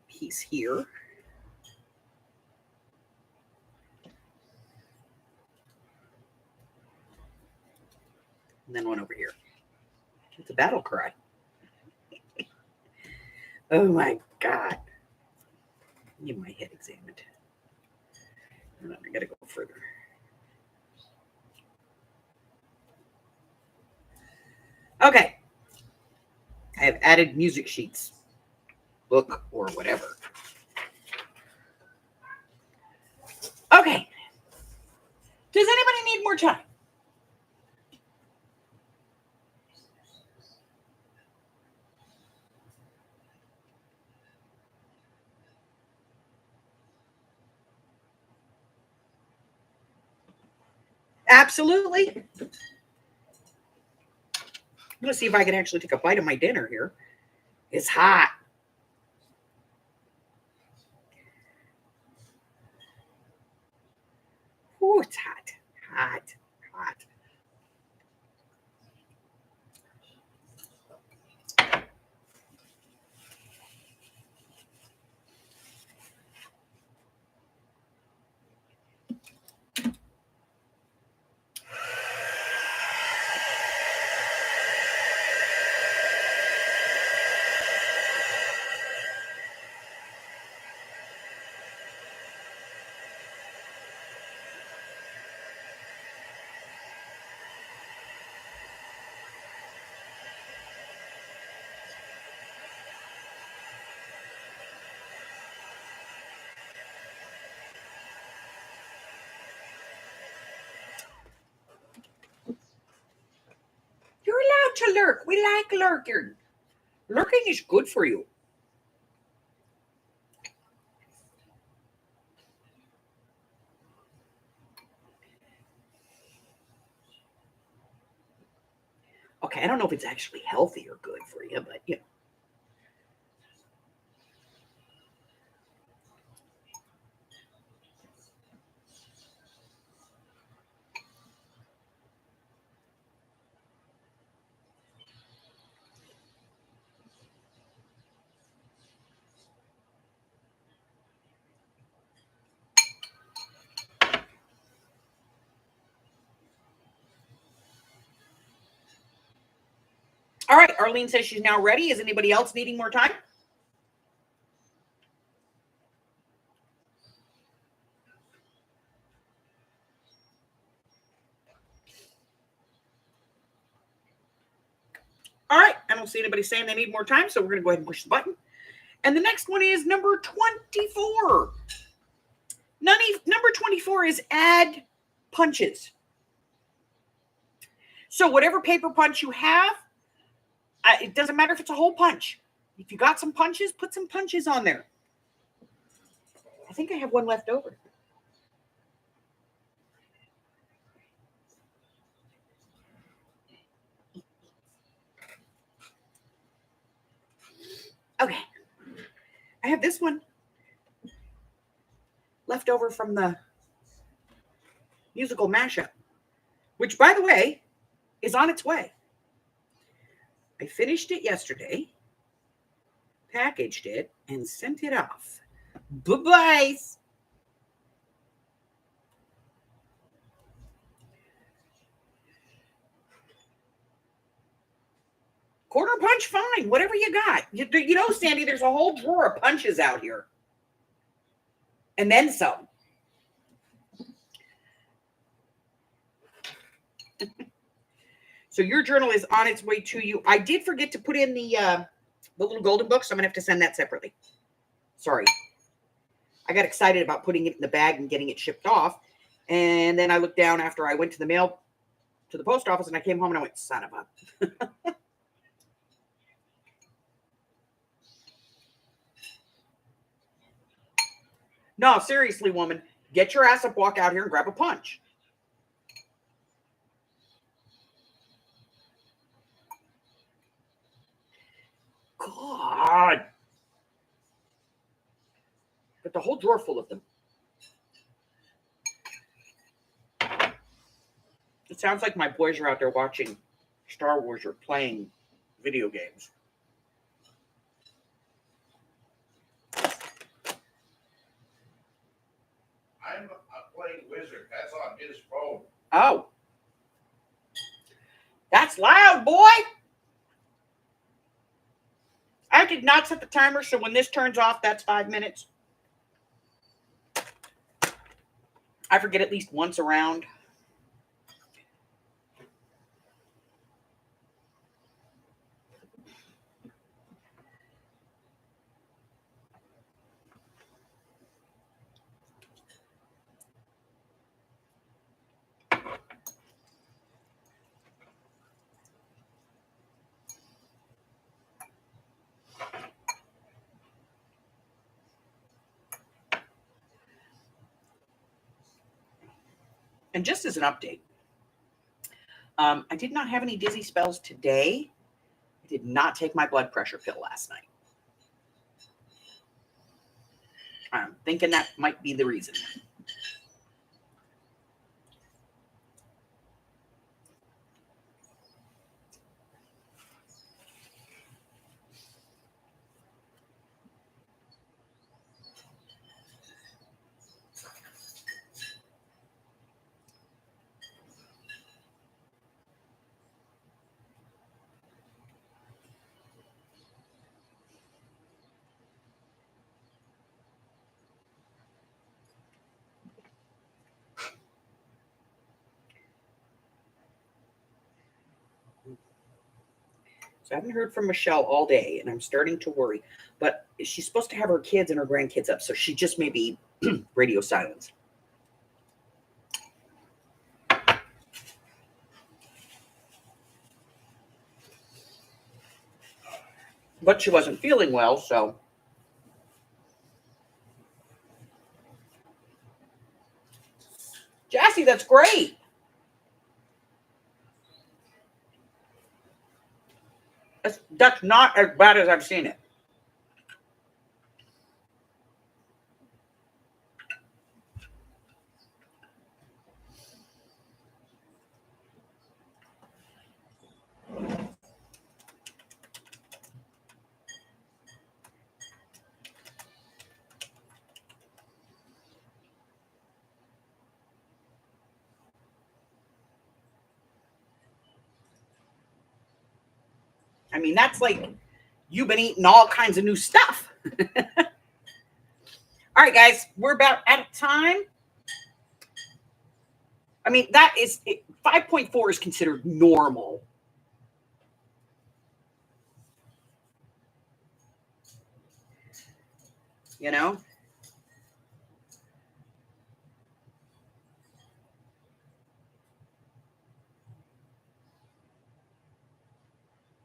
piece here. And then one over here. It's a battle cry. Oh my God. I need my head examined. I gotta go further. Okay. I have added music sheets, book, or whatever. Okay. Does anybody need more time? Absolutely. I'm going to see if I can actually take a bite of my dinner here. It's hot. Oh, it's hot. Hot. Hot. to lurk. We like lurking. Lurking is good for you. Okay, I don't know if it's actually healthy or good for you, but you know. All right, Arlene says she's now ready. Is anybody else needing more time? All right, I don't see anybody saying they need more time, so we're going to go ahead and push the button. And the next one is number 24. Number 24 is add punches. So whatever paper punch you have, it doesn't matter if it's a whole punch. If you got some punches, put some punches on there. I think I have one left over. Okay. I have this one left over from the musical mashup, which, by the way, is on its way. I finished it yesterday, packaged it, and sent it off. Bye-bye. Quarter punch, fine. Whatever you got. You know, Sandy, there's a whole drawer of punches out here. And then some. So your journal is on its way to you. I did forget to put in the little golden book, so I'm going to have to send that separately. Sorry. I got excited about putting it in the bag and getting it shipped off. And then I looked down after I went to the mail, to the post office, and I came home and I went, son of a... No, seriously, woman, get your ass up, walk out here and grab a punch. God. But the whole drawer full of them. It sounds like my boys are out there watching Star Wars or playing video games. I'm playing Wizard. That's on his phone. Oh. That's loud, boy. I did not set the timer, so when this turns off, that's 5 minutes. I forget at least once around. And just as an update, I did not have any dizzy spells today. I did not take my blood pressure pill last night. I'm thinking that might be the reason. So I haven't heard from Michelle all day, and I'm starting to worry. But she's supposed to have her kids and her grandkids up, so she just may be radio silence. but she wasn't feeling well, so. Jassy, that's great. That's not as bad as I've seen it. I mean, that's like you've been eating all kinds of new stuff. All right, guys, we're about out of time. I mean, 5.4 is considered normal. You know?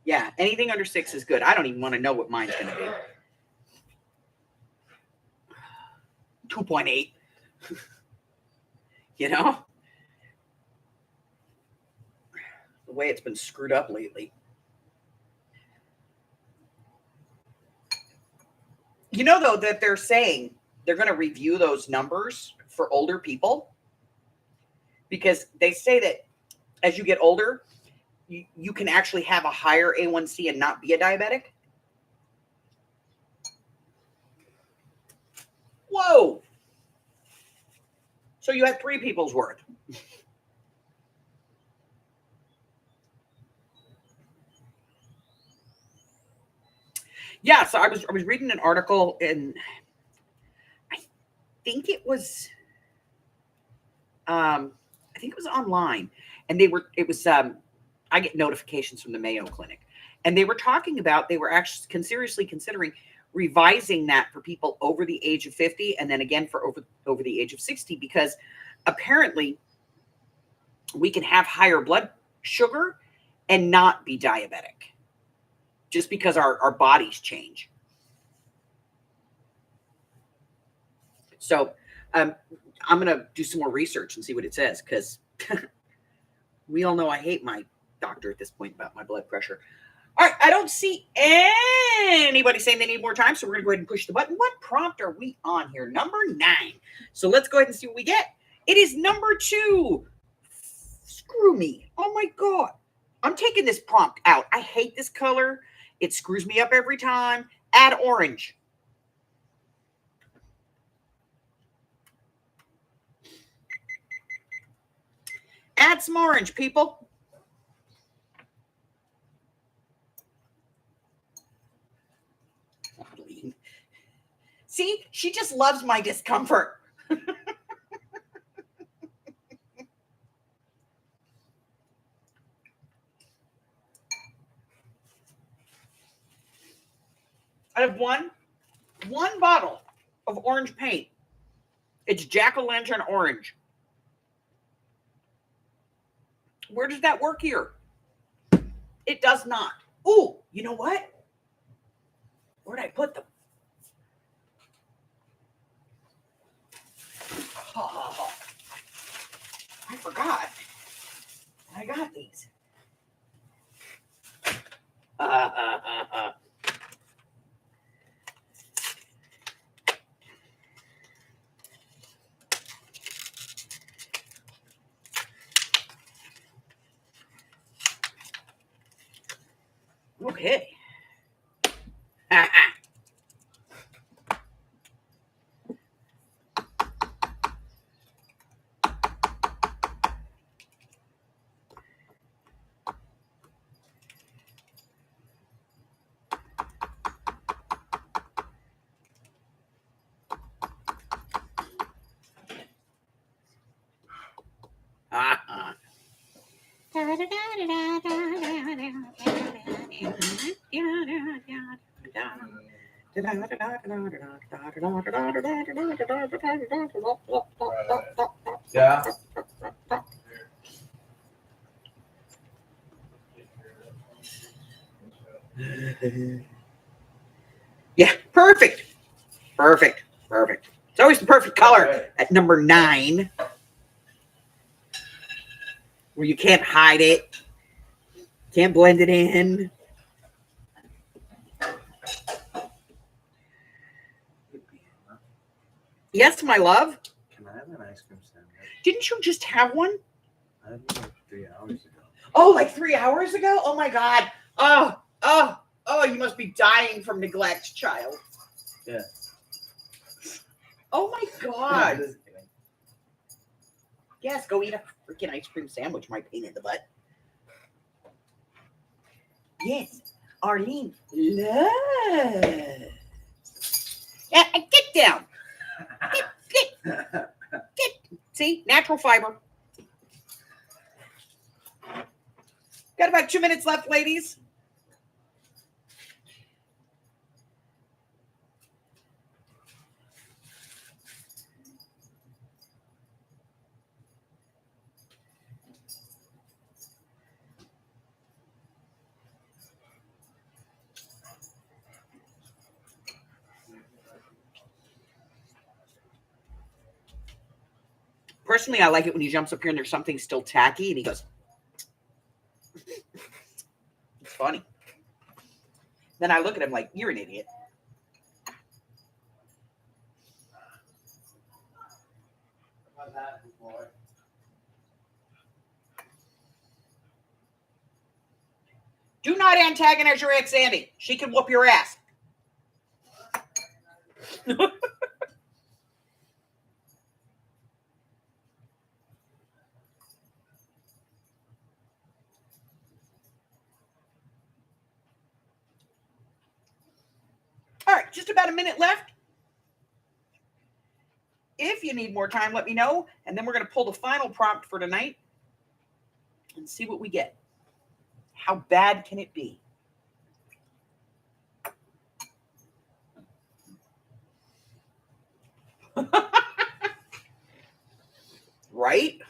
Yeah, anything under 6 is good. I don't even want to know what mine's going to be. 2.8. You know? The way it's been screwed up lately. You know, though, that they're saying they're going to review those numbers for older people because they say that as you get older, you can actually have a higher A1C and not be a diabetic. Whoa. So you had 3 people's worth. Yeah, so I was reading an article, and I think it was online, and I get notifications from the Mayo Clinic, and they were talking about they were actually seriously considering revising that for people over the age of 50, and then again for over the age of 60, because apparently we can have higher blood sugar and not be diabetic just because our bodies change. So I'm going to do some more research and see what it says, because we all know I hate my doctor at this point about my blood pressure. All right, I don't see anybody saying they need more time, so we're going to go ahead and push the button. What prompt are we on here? Number 9. So let's go ahead and see what we get. It is number 2. Screw me. Oh, my God. I'm taking this prompt out. I hate this color. It screws me up every time. Add orange. Add some orange, people. See, she just loves my discomfort. I have one bottle of orange paint. It's jack-o'-lantern orange. Where does that work here? It does not. Ooh, you know what? Where'd I put them? Oh, I forgot. I got these. Okay. Yeah. Perfect. Perfect. Perfect. It's always the perfect color Okay. at number 9. Where you can't hide it. Can't blend it in. Yes, my love. Can I have an ice cream sandwich? Didn't you just have one? I had one like 3 hours ago. Oh, like 3 hours ago? Oh my God. Oh, you must be dying from neglect, child. Yeah. Oh my God. Just kidding. Yes, go eat a freaking ice cream sandwich, my pain in the butt. Yes, Arlene loves. Yeah, get down. See, natural fiber. Got about 2 minutes left, ladies. Personally, I like it when he jumps up here and there's something still tacky and he goes, it's funny. Then I look at him like, you're an idiot. How about that, boy? Do not antagonize your ex, Andy. She can whoop your ass. All right, just about a minute left. If you need more time, let me know. And then we're going to pull the final prompt for tonight and see what we get. How bad can it be? Right?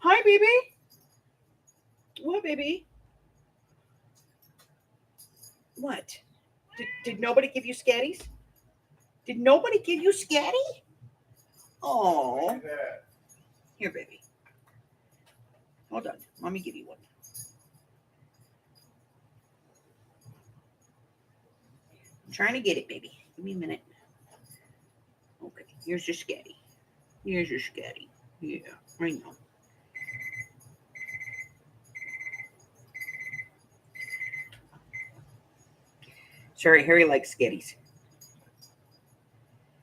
Hi, baby. What, baby? What? Did nobody give you scatties? Did nobody give you scatty? Oh, Look at that. here, baby. Hold on. Let me give you one. I'm trying to get it, baby. Give me a minute. Okay, here's your scatty. Here's your scatty. Yeah, I know. Sorry, Harry likes scatties.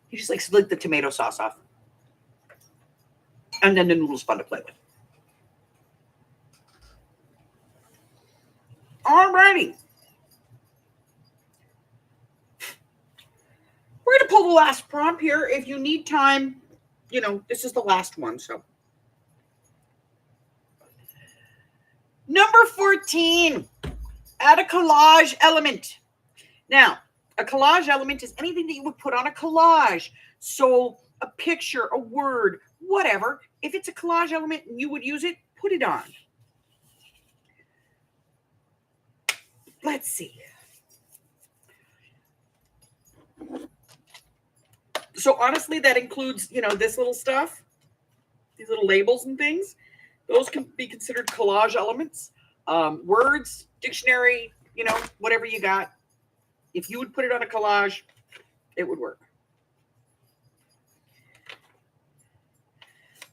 He just likes to lick the tomato sauce off. And then the noodle's fun to play with. Alrighty. We're going to pull the last prompt here. If you need time, this is the last one. So, number 14, add a collage element. Now, a collage element is anything that you would put on a collage. So, a picture, a word, whatever. If it's a collage element and you would use it, put it on. Let's see. So honestly, that includes, this little stuff, these little labels and things. Those can be considered collage elements. Words, dictionary, whatever you got. If you would put it on a collage, it would work.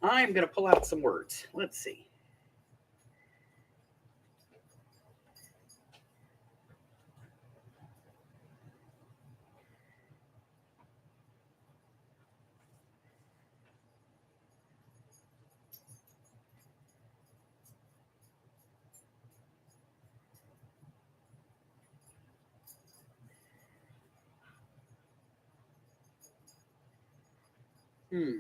I'm going to pull out some words. Let's see. Hmm.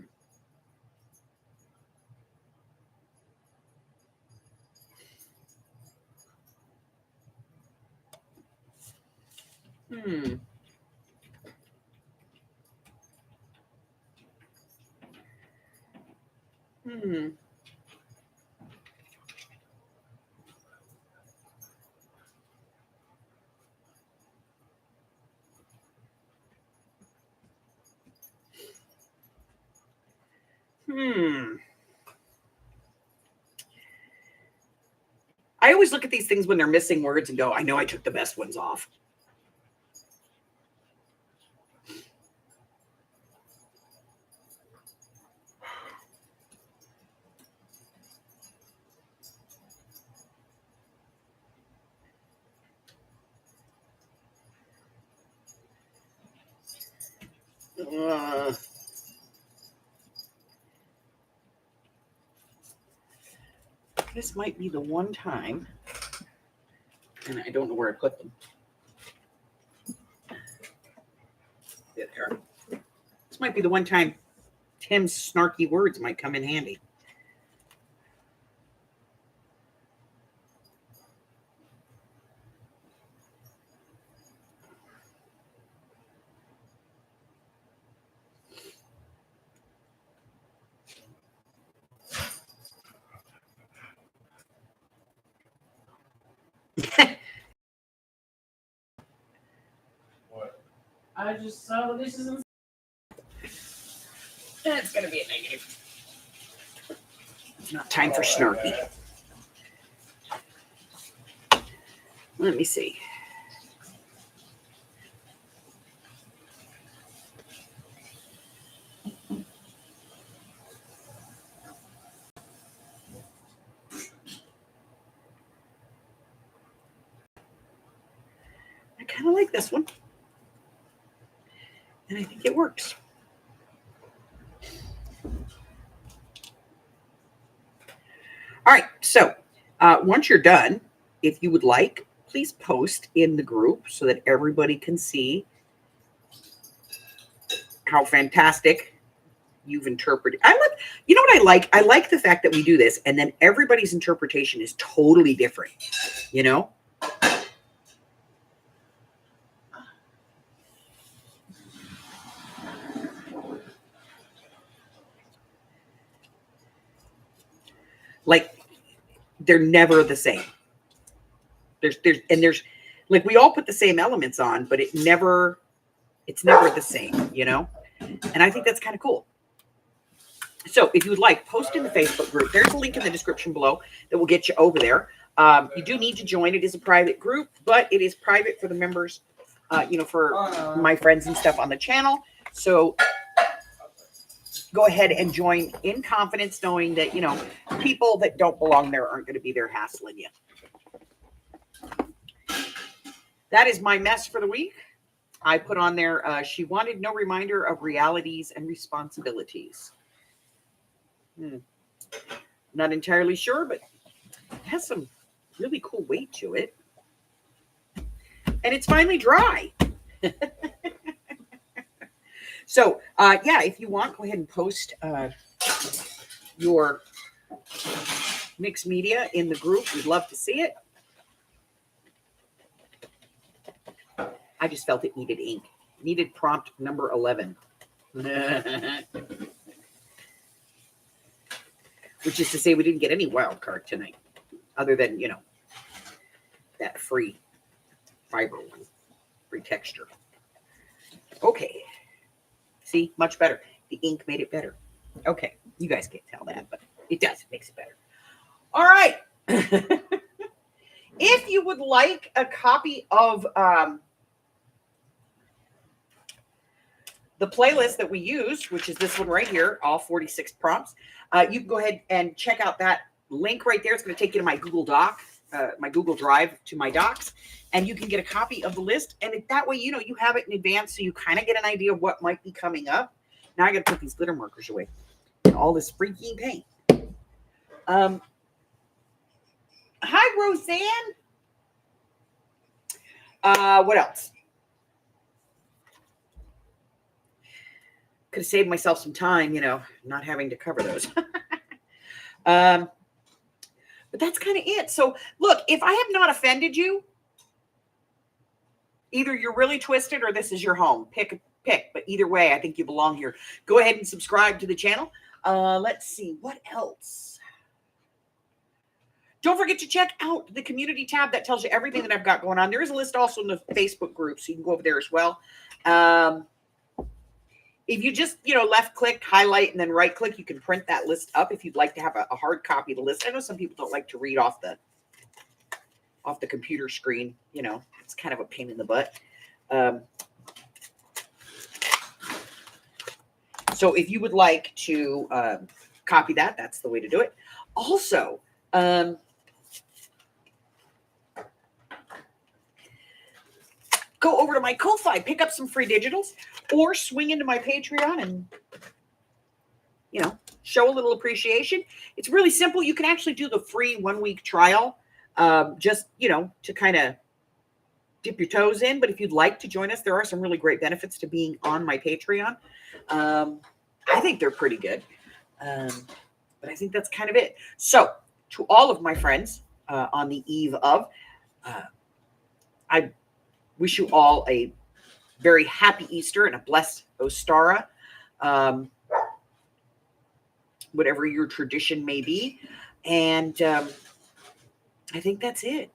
Hmm. I always look at these things when they're missing words and go, I know I took the best ones off. This might be the one time, and I don't know where I put them. There. This might be the one time Tim's snarky words might come in handy. What? I just saw the dishes in. That's going to be a negative. It's not time for snarky. Let me see. I kind of like this one. And I think it works. All right. So once you're done, if you would like, please post in the group so that everybody can see how fantastic you've interpreted. You know what I like? I like the fact that we do this and then everybody's interpretation is totally different, you know? Like they're never the same. There's like we all put the same elements on, but it's never the same, you know? And I think that's kind of cool. So if you would like, post in the Facebook group. There's a link in the description below that will get you over there. You do need to join. It is a private group, but it is private for the members, for my friends and stuff on the channel. So go ahead and join in confidence, knowing that, people that don't belong there aren't going to be there hassling you. That is my mess for the week. I put on there, she wanted no reminder of realities and responsibilities. Not entirely sure, but it has some really cool weight to it. And it's finally dry. So, if you want, go ahead and post your mixed media in the group. We'd love to see it. I just felt it needed ink. Needed prompt number 11. Which is to say we didn't get any wild card tonight. Other than, that free fiber one. Free texture. Okay. See, much better. The ink made it better. Okay. You guys can't tell that, but it does. It makes it better. All right. If you would like a copy of the playlist that we use, which is this one right here, all 46 prompts, you can go ahead and check out that link right there. It's going to take you to my Google Doc, my Google Drive to my docs, and you can get a copy of the list. And that way, you have it in advance, so you kind of get an idea of what might be coming up. Now I got to put these glitter markers away and all this freaking paint. Hi, Roseanne. What else? Could have saved myself some time, not having to cover those. But that's kind of it. So look, if I have not offended you, either you're really twisted or this is your home. Pick. But either way, I think you belong here. Go ahead and subscribe to the channel. Let's see, what else? Don't forget to check out the community tab that tells you everything that I've got going on. There is a list also in the Facebook group, so you can go over there as well. If you just, left click, highlight, and then right click, you can print that list up if you'd like to have a hard copy of the list. I know some people don't like to read off the computer screen. It's kind of a pain in the butt. So if you would like to copy that, that's the way to do it. Also, go over to my Ko-Fi, pick up some free digitals, or swing into my Patreon and, show a little appreciation. It's really simple. You can actually do the free 1-week trial, just, to kind of dip your toes in. But if you'd like to join us, there are some really great benefits to being on my Patreon. I think they're pretty good. But I think that's kind of it. So to all of my friends on the eve of, I wish you all a very happy Easter and a blessed Ostara, whatever your tradition may be. And I think that's it.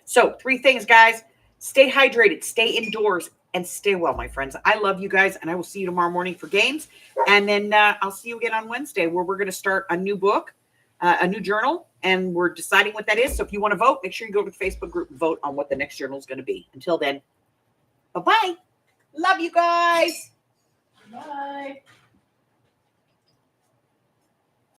So 3 things, guys. Stay hydrated, stay indoors, and stay well, my friends. I love you guys, and I will see you tomorrow morning for games. And then I'll see you again on Wednesday, where we're going to start a new book, a new journal, and we're deciding what that is. So if you want to vote, make sure you go to the Facebook group and vote on what the next journal is going to be. Until then, bye-bye. Love you guys. Bye.